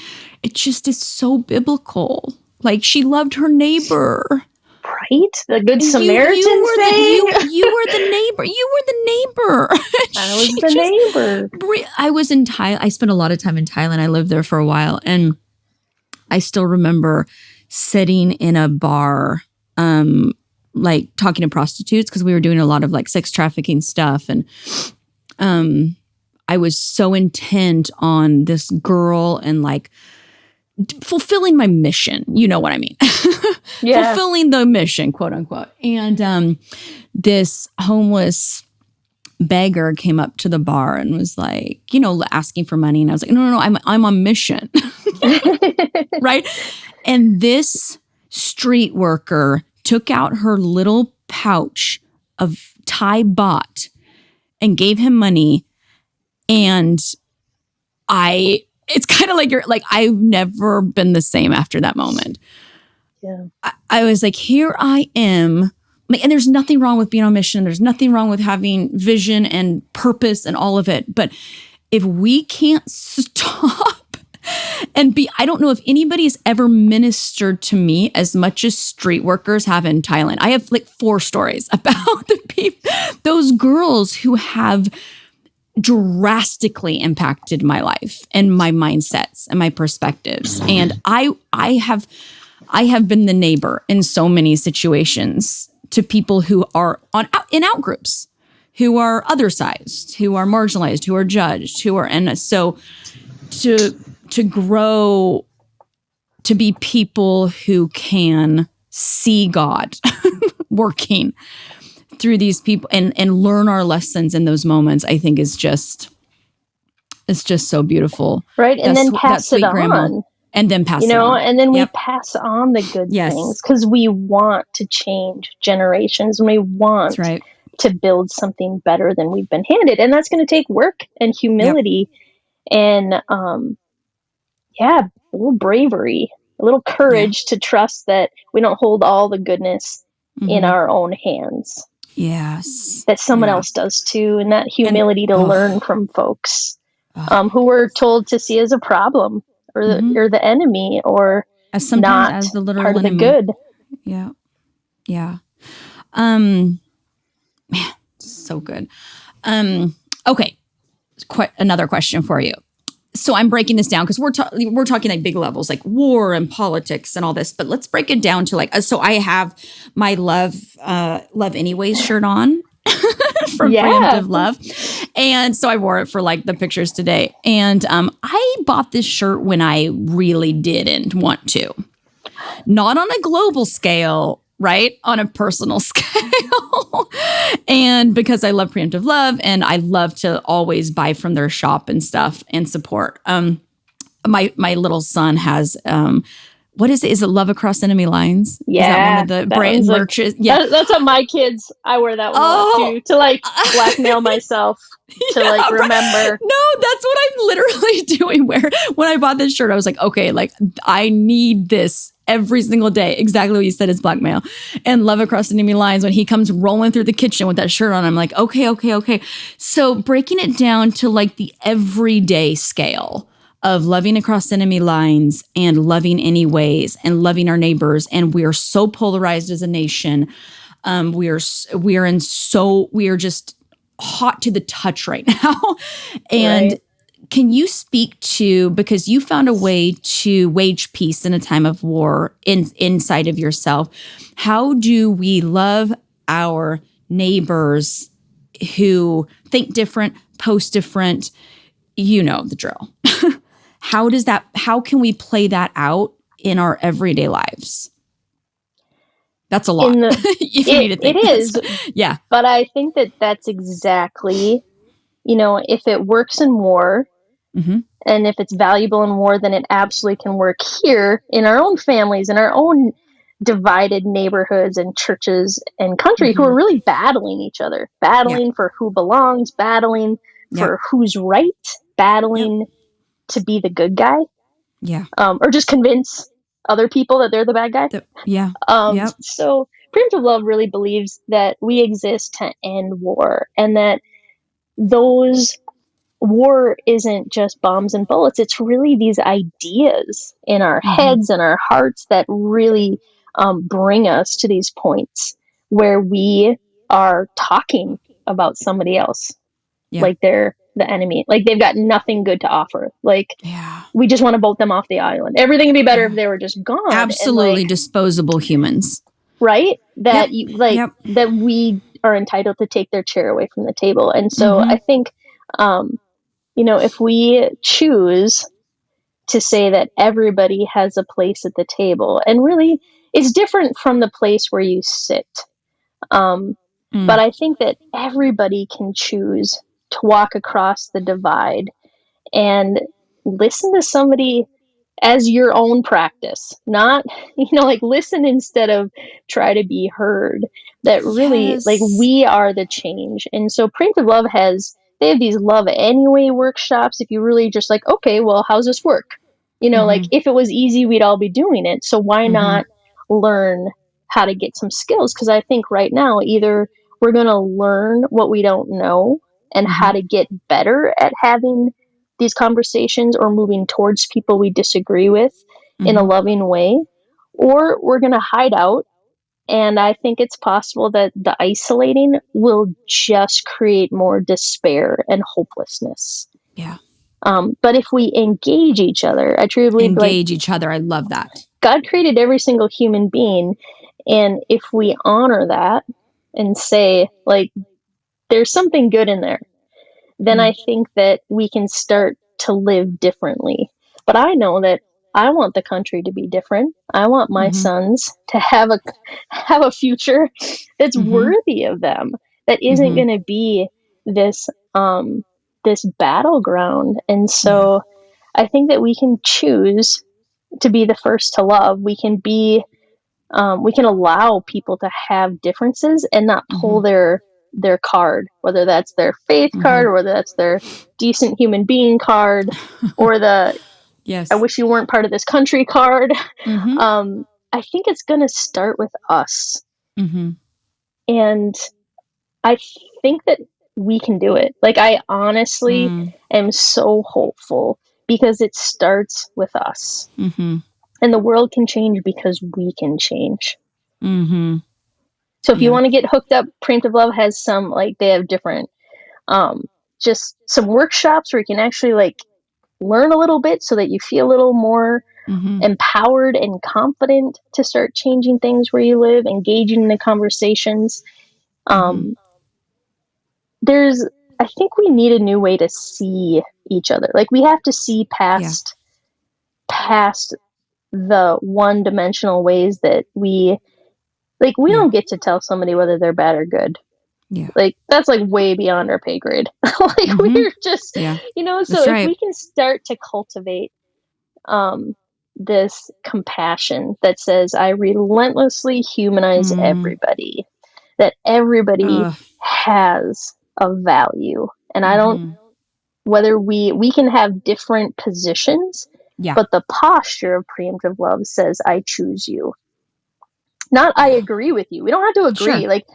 it just is so biblical. Like she loved her neighbor. Right? The Good Samaritan thing. You were the neighbor. You were the neighbor. I was the neighbor. I was in Thailand. I spent a lot of time in Thailand. I lived there for a while. And I still remember sitting in a bar, like talking to prostitutes because we were doing a lot of like sex trafficking stuff. And I was so intent on this girl and like fulfilling my mission. You know what I mean? Fulfilling the mission, quote unquote. And this homeless beggar came up to the bar and was like, you know, asking for money. And I was like, no, I'm on mission. Right? And this street worker took out her little pouch of Thai baht and gave him money. And it's kind of like I've never been the same after that moment. Yeah. I was like, here I am and there's nothing wrong with being on mission. There's nothing wrong with having vision and purpose and all of it. But if we can't stop and I don't know if anybody has ever ministered to me as much as street workers have in Thailand. I have like 4 stories about those girls who have drastically impacted my life and my mindsets and my perspectives. And I have been the neighbor in so many situations to people who are in out groups, who are other-sized, who are marginalized, who are judged, and so to grow to be people who can see God working through these people and learn our lessons in those moments, I think it's just so beautiful. Right. And then pass it on. And then pass it on. And then we pass on the good things because we want to change generations and we want to build something better than we've been handed. And that's going to take work and humility and, a little bravery, a little courage to trust that we don't hold all the goodness in our own hands. Yes. That someone else does too. And that humility to learn from folks who were told to see as a problem or the enemy or as the literal part enemy. Of the good. Yeah. Yeah. Man, so good. Okay. Another question for you. So I'm breaking this down because we're talking like big levels, like war and politics and all this. But let's break it down to like. So I have my love anyways shirt on from Preemptive Love, and so I wore it for like the pictures today. And I bought this shirt when I really didn't want to, not on a global scale. Right? On a personal scale. And because I love Preemptive Love and I love to always buy from their shop and stuff and support. My little son has, what is it? Is it Love Across Enemy Lines? Yeah. Is that one of the brand merches? Yeah. That's what my kids, I wear that one a lot too, to like blackmail myself. To like remember. No, that's what I'm literally doing. When I bought this shirt, I was like, okay, like I need this every single day. Exactly what you said is blackmail. And Love Across Enemy Lines, when he comes rolling through the kitchen with that shirt on, I'm like, okay. So breaking it down to like the everyday scale of loving across enemy lines and loving anyways and loving our neighbors. And we are so polarized as a nation. We are just hot to the touch right now. And can you speak to, because you found a way to wage peace in a time of war inside of yourself, how do we love our neighbors who think different, post different? You know the drill. How can we play that out in our everyday lives? That's a lot. It is. Yeah. But I think that's exactly, if it works in war and if it's valuable in war, then it absolutely can work here in our own families, in our own divided neighborhoods and churches and country who are really battling each other, battling for who belongs, battling for who's right, battling to be the good guy. Yeah. Or just convince other people that they're the bad guy. So Preemptive Love really believes that we exist to end war and that war isn't just bombs and bullets. It's really these ideas in our heads and our hearts that really bring us to these points where we are talking about somebody else like they're the enemy, like they've got nothing good to offer. Like we just want to bolt them off the island. Everything would be better if they were just gone. Absolutely, and disposable humans, right? That that we are entitled to take their chair away from the table. And so I think, if we choose to say that everybody has a place at the table, and really it's different from the place where you sit. But I think that everybody can choose to walk across the divide and listen to somebody as your own practice, not, like listen instead of try to be heard. That really, like, we are the change. And so Preemptive Love they have these Love Anyway workshops. If you really just like, okay, well, how's this work? Like if it was easy, we'd all be doing it. So why not learn how to get some skills. Because I think right now, either we're going to learn what we don't know and how to get better at having these conversations or moving towards people we disagree with in a loving way, or we're going to hide out. And I think it's possible that the isolating will just create more despair and hopelessness. Yeah. But if we engage each other, I truly believe engage each other. I love that. God created every single human being. And if we honor that and say, like, there's something good in there, then I think that we can start to live differently. But I know that I want the country to be different. I want my sons to have a future that's worthy of them. That isn't going to be this this battleground. And so I think that we can choose to be the first to love. We can allow people to have differences and not pull their card, whether that's their faith card or whether that's their decent human being card or the I wish you weren't part of this country card. I think it's going to start with us. And I think that we can do it. Like, I honestly am so hopeful because it starts with us. And the world can change because we can change. So if you want to get hooked up, Preemptive Love has some, like, they have different, just some workshops where you can actually, like, learn a little bit so that you feel a little more empowered and confident to start changing things where you live, engaging in the conversations. I think we need a new way to see each other. Like, we have to see past the one-dimensional ways that we don't get to tell somebody whether they're bad or good. Like, that's like way beyond our pay grade. Like, we're just, you know, so if we can start to cultivate this compassion that says, I relentlessly humanize everybody, that everybody has a value. And I don't, whether we can have different positions, but the posture of preemptive love says, I choose you. Not I agree with you. We don't have to agree. Like,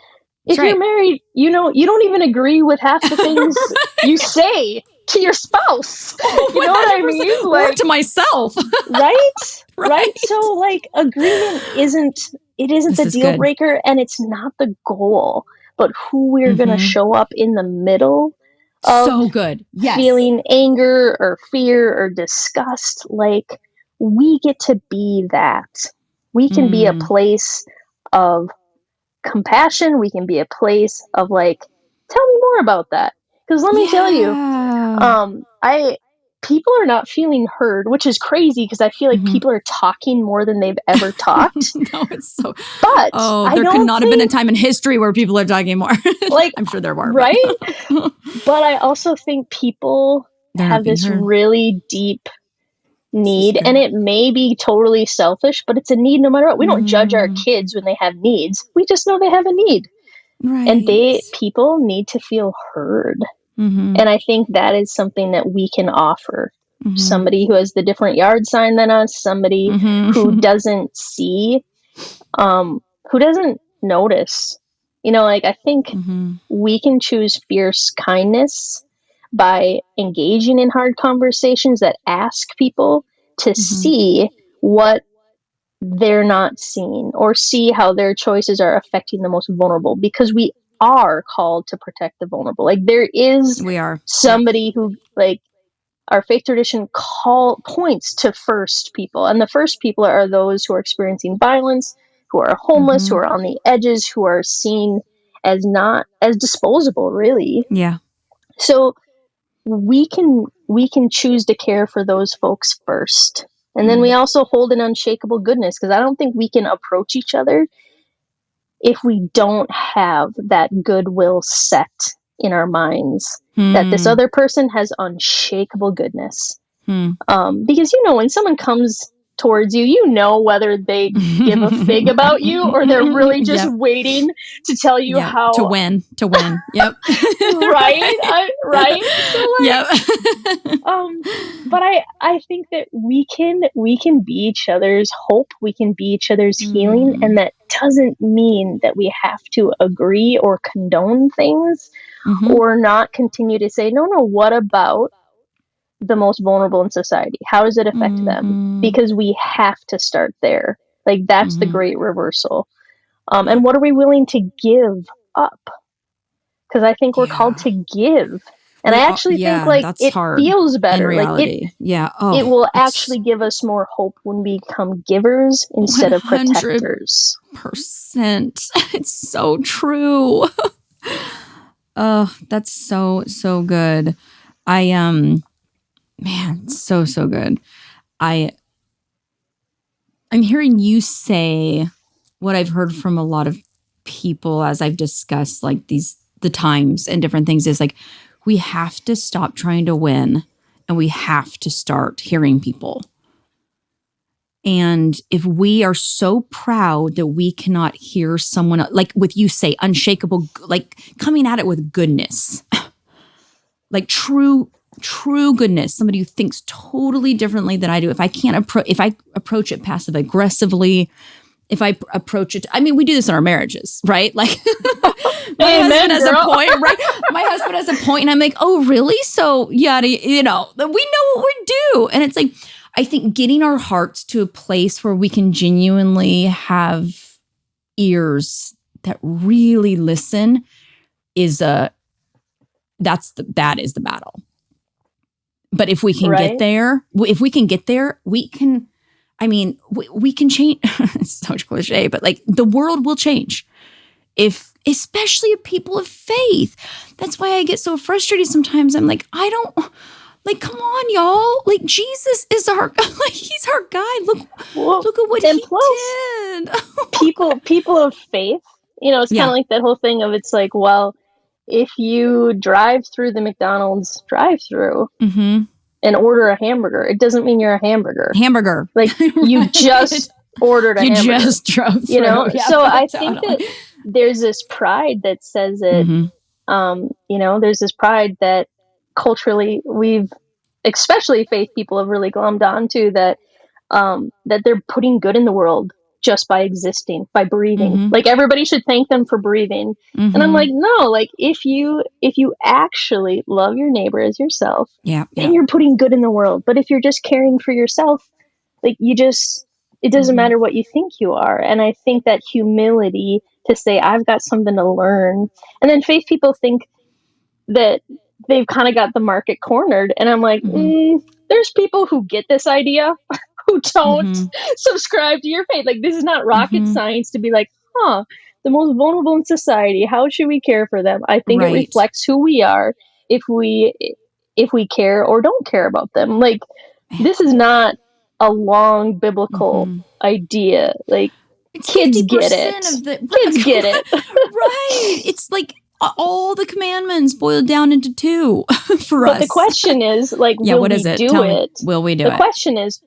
if you're married, you know, you don't even agree with half the things you say to your spouse. You know what I mean? Like, or to myself. Right? So, like, agreement isn't the deal breaker, and it's not the goal, but who we're going to show up in the middle of feeling anger or fear or disgust. Like, we get to be that. We can be a place of compassion. We can be a place of, like, tell me more about that. Because let me tell you, people are not feeling heard, which is crazy because I feel like people are talking more than they've ever talked. No, it's so. But there could not have been a time in history where people are talking more. Like, I'm sure there were, right? But I also think people have this really deep need, and it may be totally selfish, but it's a need no matter what. We don't judge our kids when they have needs. We just know they have a need. Right. And people need to feel heard. And I think that is something that we can offer. Somebody who has the different yard sign than us, somebody who doesn't see, who doesn't notice. You know, like, I think we can choose fierce kindness by engaging in hard conversations that ask people to see what they're not seeing, or see how their choices are affecting the most vulnerable, because we are called to protect the vulnerable. Like, there is somebody who, like, our faith tradition points to first people, and the first people are those who are experiencing violence, who are homeless, who are on the edges, who are seen as not as disposable, really. So we can choose to care for those folks first. And then we also hold an unshakable goodness, because I don't think we can approach each other if we don't have that goodwill set in our minds, that this other person has unshakable goodness. Because, you know, when someone comes towards you, you know whether they give a fig about you or they're really just waiting to tell you how to win. Yep. right. So like, but I think that we can be each other's hope. We can be each other's healing, and that doesn't mean that we have to agree or condone things, or not continue to say, no, what about the most vulnerable in society? How does it affect them? Because we have to start there. Like, that's the great reversal. And what are we willing to give up? Because I think we're called to give. And I actually think like it feels better. Like it will actually give us more hope when we become givers instead of protectors. 100%. It's so true. Oh, that's so good. Man, so good. I'm hearing you say what I've heard from a lot of people as I've discussed like the times and different things is like, we have to stop trying to win and we have to start hearing people. And if we are so proud that we cannot hear someone, like with you say, unshakable, like coming at it with goodness, like true goodness, somebody who thinks totally differently than I do. If I can't if I approach it passive aggressively, if I approach it, I mean, we do this in our marriages, right? Like my husband has a point, right? My husband has a point and I'm like, oh, really? So yada, we know what we're due. And it's like, I think getting our hearts to a place where we can genuinely have ears that really listen that is the battle. But if we can get there, we can, I mean, we can change. It's so cliche, but like the world will change especially if people of faith. That's why I get so frustrated sometimes. I'm like, like, come on, y'all. Like, Jesus is he's our guy. Look at what he did. People of faith, it's kind of like that whole thing of, it's like, well, if you drive through the McDonald's drive-through and order a hamburger, it doesn't mean you're a hamburger. Like, you just ordered a hamburger. You just drove through. So I think that there's this pride that says it. There's this pride that culturally especially faith people have really glommed onto, that they're putting good in the world just by existing, by breathing. Like, everybody should thank them for breathing. And I'm like, no, like, if you actually love your neighbor as yourself, then you're putting good in the world. But if you're just caring for yourself, like, it doesn't matter what you think you are. And I think that humility to say, I've got something to learn. And then faith people think that they've kind of got the market cornered. And I'm like, there's people who get this idea who don't subscribe to your faith. Like, this is not rocket science to be like, the most vulnerable in society, how should we care for them? I think it reflects who we are if we care or don't care about them. Like, this is not a long biblical idea. Like, it's kids get it. Kids get it. Right. It's like all the commandments boiled down into 2 for us. But the question is, like, will we do it? Will we do it? The question is,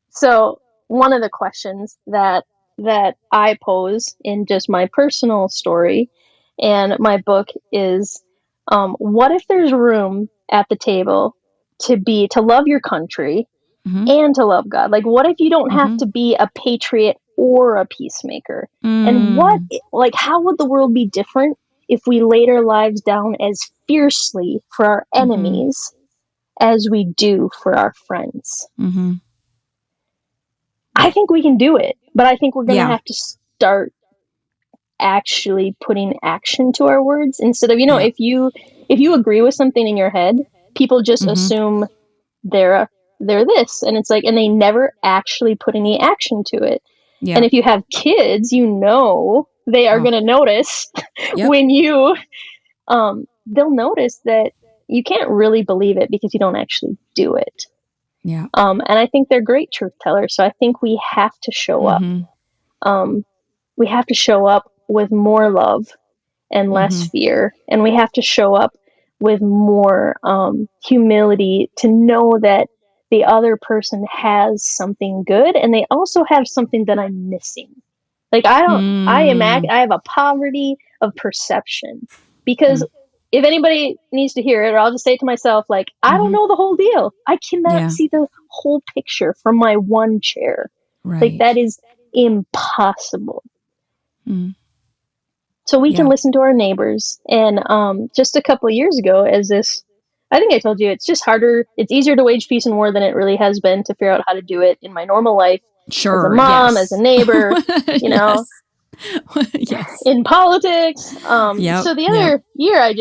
so one of the questions that I pose in just my personal story and my book is, what if there's room at the table to love your country and to love God? Like, what if you don't have to be a patriot or a peacemaker? And how would the world be different if we laid our lives down as fiercely for our enemies as we do for our friends? I think we can do it, but I think we're going to have to start actually putting action to our words instead of, if you agree with something in your head, people just assume they're this, and it's like, and they never actually put any action to it. And if you have kids, they are going to notice when they'll notice that you can't really believe it because you don't actually do it. And I think they're great truth tellers. So I think we have to show up. We have to show up with more love and less fear. And we have to show up with more humility to know that the other person has something good, and they also have something that I'm missing. Like I have a poverty of perception, because if anybody needs to hear it, or I'll just say it to myself, like, I don't know the whole deal. I cannot see the whole picture from my one chair. Right. Like, that is impossible. So we can listen to our neighbors. And just a couple of years ago, I think I told you, it's just harder. It's easier to wage peace and war than it really has been to figure out how to do it in my normal life. Sure. As a mom, as a neighbor, you know, yes. in politics. So the other year, I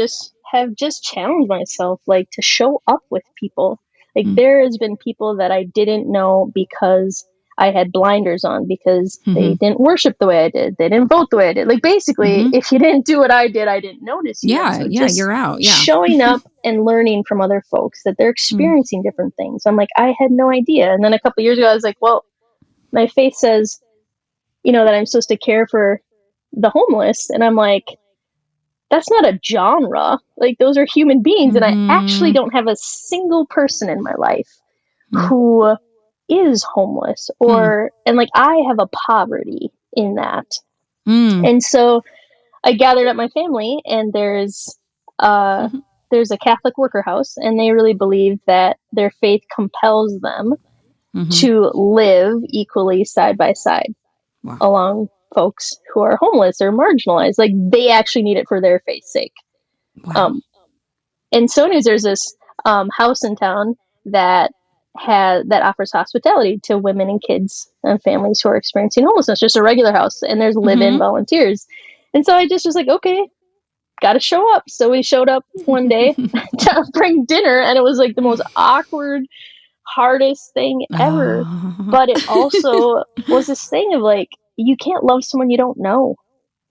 have challenged myself, like, to show up with people. Like, there has been people that I didn't know because I had blinders on, because they didn't worship the way I did. They didn't vote the way I did. Like, basically, if you didn't do what I did, I didn't notice you. Yeah, so you're out. Yeah. Showing up and learning from other folks that they're experiencing different things. I'm like, I had no idea. And then a couple of years ago, I was like, well, my faith says, that I'm supposed to care for the homeless. And I'm like, that's not a genre. Like, those are human beings. And I actually don't have a single person in my life who is homeless, and like, I have a poverty in that. And so I gathered up my family, and there's a Catholic worker house, and they really believe that their faith compels them to live equally side by side along folks who are homeless or marginalized. Like, they actually need it for their faith's sake. And so anyways, there's this house in town that offers hospitality to women and kids and families who are experiencing homelessness. Just a regular house, and there's live-in volunteers. And so I just was like, okay, gotta show up. So we showed up one day to bring dinner, and it was like the most awkward, hardest thing ever. But it also was this thing of, like, you can't love someone you don't know,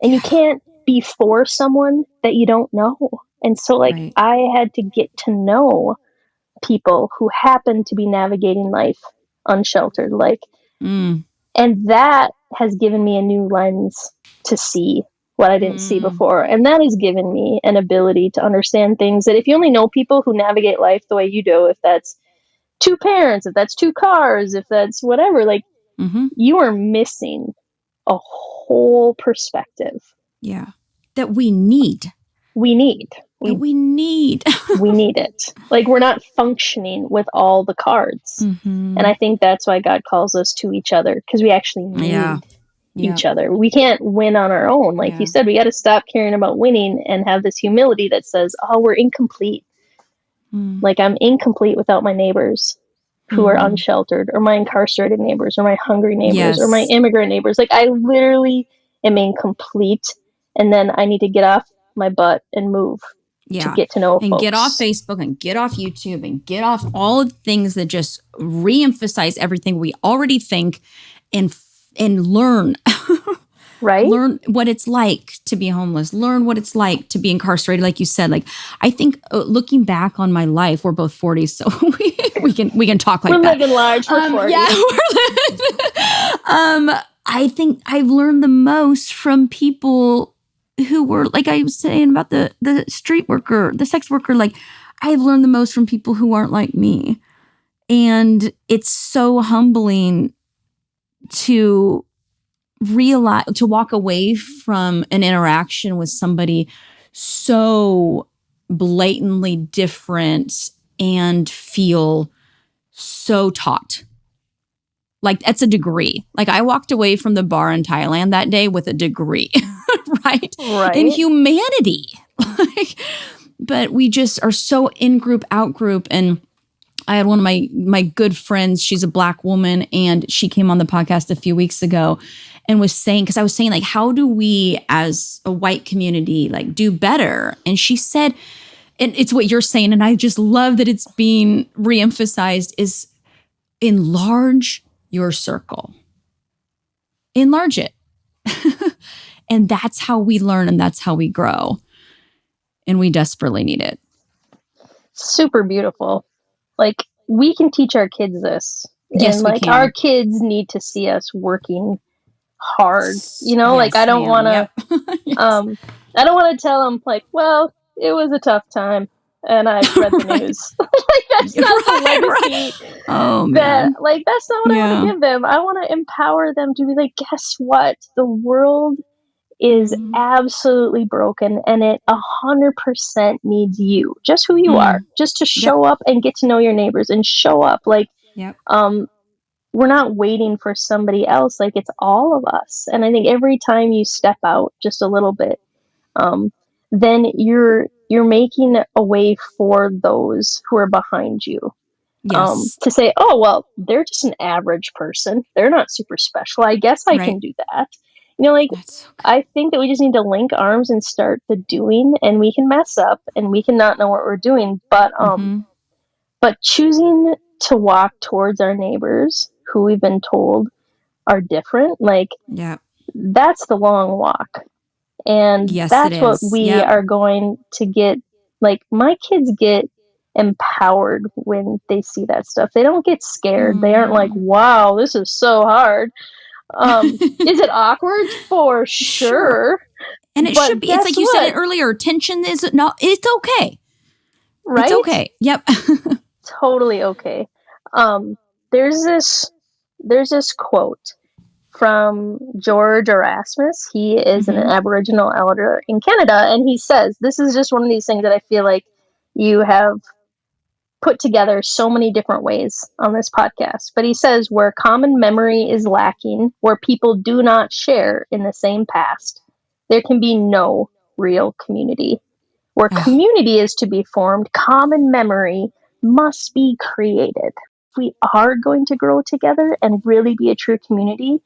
and you can't be for someone that you don't know. And so, like, I had to get to know people who happen to be navigating life unsheltered, like, and that has given me a new lens to see what I didn't see before. And that has given me an ability to understand things that, if you only know people who navigate life the way you do, if that's two parents, if that's two cars, if that's whatever, like, you are missing a whole perspective. Yeah. That we need. We need it. Like, we're not functioning with all the cards. And I think that's why God calls us to each other, because we actually need each other. We can't win on our own. Like you said, we got to stop caring about winning and have this humility that says, oh, we're incomplete. Like, I'm incomplete without my neighbors who are unsheltered, or my incarcerated neighbors, or my hungry neighbors, or my immigrant neighbors. Like, I literally am incomplete. And then I need to get off my butt and move to get to know folks. Get off Facebook, and get off YouTube, and get off all of the things that just reemphasize everything we already think, and learn. Right? Learn what it's like to be homeless. Learn what it's like to be incarcerated. Like you said, like, I think looking back on my life, we're both 40s, so we can talk like we're that. We're living large for 40. Yeah, we're living. I think I've learned the most from people who were, like I was saying about the street worker, the sex worker. Like, I've learned the most from people who aren't like me. And it's so humbling to realize, to walk away from an interaction with somebody so blatantly different and feel so taught. Like, that's a degree. Like, I walked away from the bar in Thailand that day with a degree, right? In humanity. But we just are so in group, out group. And I had one of my good friends, she's a Black woman, and she came on the podcast a few weeks ago and was saying, because I was saying, like, how do we as a white community, like, do better? And she said, and it's what you're saying, and I just love that it's being reemphasized, is enlarge your circle. Enlarge it. And that's how we learn, and that's how we grow. And we desperately need it. Super beautiful. Like, we can teach our kids this. Yes, and, like, our kids need to see us working hard. You know, like, I don't want to, I don't want to tell them, like, well, it was a tough time. and I've read the news. Like, that's not the legacy Oh, that, man. like, that's not what I want Yeah. to give them. I want to empower them to be like, guess what? The world is absolutely broken, and it 100% needs you, just who you are, just to show up and get to know your neighbors and show up. Like, Yep. we're not waiting for somebody else. Like, it's all of us. And I think every time you step out just a little bit, then you're making a way for those who are behind you. Yes. To say, oh, well, they're just an average person. They're not super special. I guess I can do that. You know, like, That's so good. I think that we just need to link arms and start the doing, and we can mess up and we can not know what we're doing. But choosing to walk towards our neighbors who we've been told are different, like, that's the long walk. And Yes, that's it what is. we are going to get. Like, my kids get empowered when they see that stuff. They don't get scared. They aren't like, wow, this is so hard. Is it awkward? For sure. And it should be. It's like you said it earlier. Tension is not, it's okay. Right? It's okay. Yep. Totally okay. There's this quote from George Erasmus. He is an Aboriginal elder in Canada, and he says, this is just one of these things that I feel like you have put together so many different ways on this podcast. But he says, where common memory is lacking, where people do not share in the same past, there can be no real community. Where community is to be formed, common memory must be created. If we are going to grow together and really be a true community,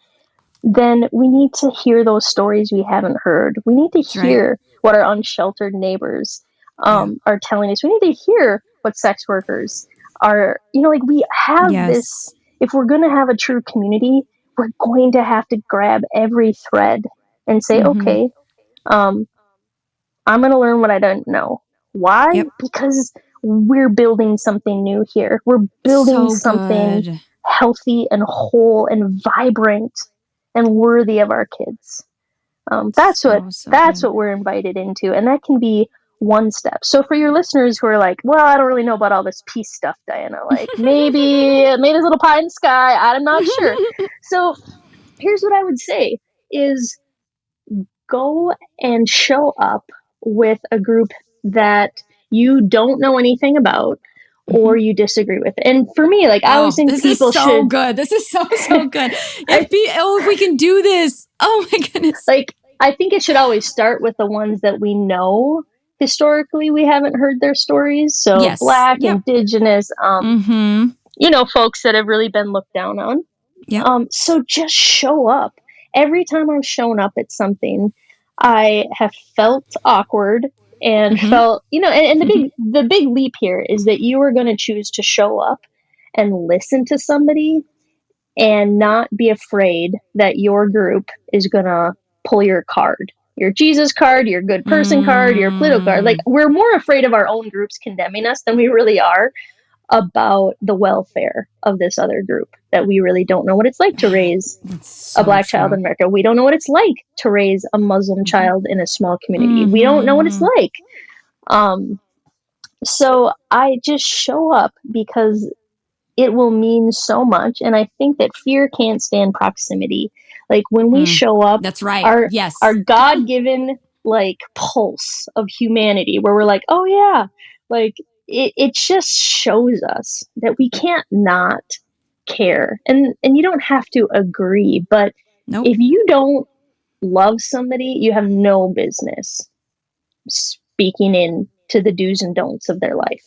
then we need to hear those stories we haven't heard. We need to hear what our unsheltered neighbors are telling us. We need to hear what sex workers are, like, we have this. If we're going to have a true community, we're going to have to grab every thread and say, okay, I'm going to learn what I don't know. Why? Because we're building something new here. We're building something healthy and whole and vibrant and worthy of our kids. That's what we're invited into, and that can be one step. So for your listeners who are like, well, I don't really know about all this peace stuff, Diana, like, maybe a little pie in the sky, I'm not sure. So here's what I would say is go and show up with a group that you don't know anything about or you disagree with. And for me, like, I always think people should. Good. This is so good. If we can do this. Oh my goodness. Like, I think it should always start with the ones that we know historically we haven't heard their stories. So Black, Indigenous, folks that have really been looked down on. So just show up. Every time I've shown up at something, I have felt awkward and felt, and the big leap here is that you are going to choose to show up and listen to somebody and not be afraid that your group is going to pull your card, your Jesus card, your good person card, your political card. Like, we're more afraid of our own groups condemning us than we really are about the welfare of this other group, that we really don't know what it's like to raise a Black child in America. We don't know what it's like to raise a Muslim child in a small community. We don't know what it's like. So I just show up because it will mean so much. And I think that fear can't stand proximity. Like, when we show up, that's right. Our God-given, like, pulse of humanity, where we're like, oh yeah, like, it just shows us that we can't not care. And you don't have to agree, but if you don't love somebody, you have no business speaking in to the do's and don'ts of their life.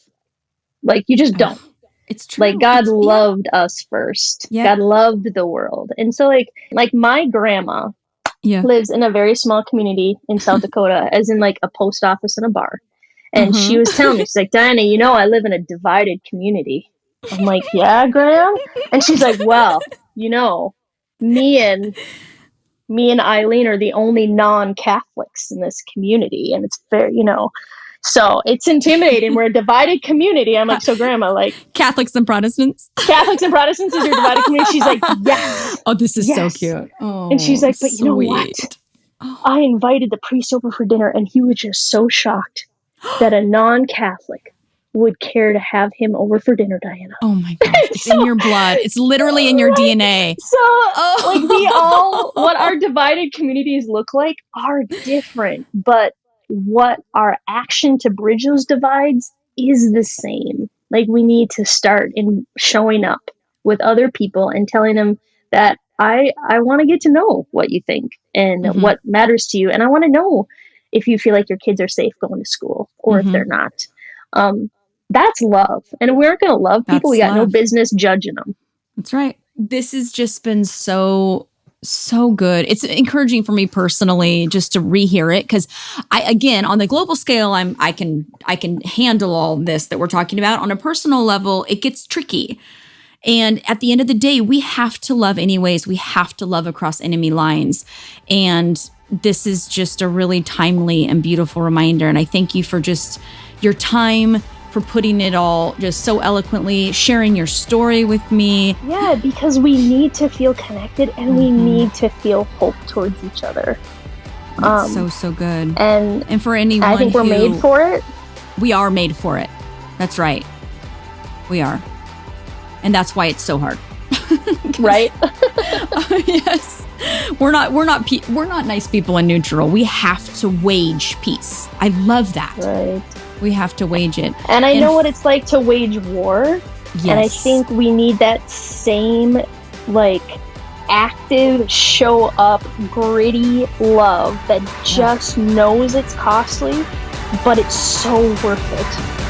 Like, you just don't. It's true. Like, God loved us first. God loved the world. And so, like my grandma lives in a very small community in South Dakota, as in, like, a post office and a bar. And she was telling me, she's like, Diana, I live in a divided community. I'm like, yeah, Graham? And she's like, well, me and Eileen are the only non-Catholics in this community. And it's very, so it's intimidating. We're a divided community. I'm like, so Grandma, like, Catholics and Protestants is your divided community? She's like, yes. Oh, this is so cute. Oh, and she's like, but you know what? I invited the priest over for dinner, and he was just so shocked that a non-Catholic would care to have him over for dinner, Diana. Oh my gosh. It's in your blood. It's literally in your DNA. So like we all, what our divided communities look like are different, but what our action to bridge those divides is the same. Like we need to start in showing up with other people and telling them that I want to get to know what you think and what matters to you. And I want to know if you feel like your kids are safe going to school or if they're not. That's love. And we aren't going to love people. We got no business judging them. That's right. This has just been so good. It's encouraging for me personally just to rehear it, because again, on the global scale, I can handle all this that we're talking about. On a personal level, it gets tricky. And at the end of the day, we have to love anyways. We have to love across enemy lines. And this is just a really timely and beautiful reminder. And I thank you for just your time, for putting it all just so eloquently, sharing your story with me. Yeah, because we need to feel connected and we need to feel hope towards each other. So good. And for anyone, I think we're made for it. We are made for it. That's right. We are. And that's why it's so hard. Right? Yes. We're not nice people in neutral. We have to wage peace. I love that. Right. We have to wage it. And I know what it's like to wage war. Yes. And I think we need that same, like, active, show up, gritty love that just knows it's costly, but it's so worth it.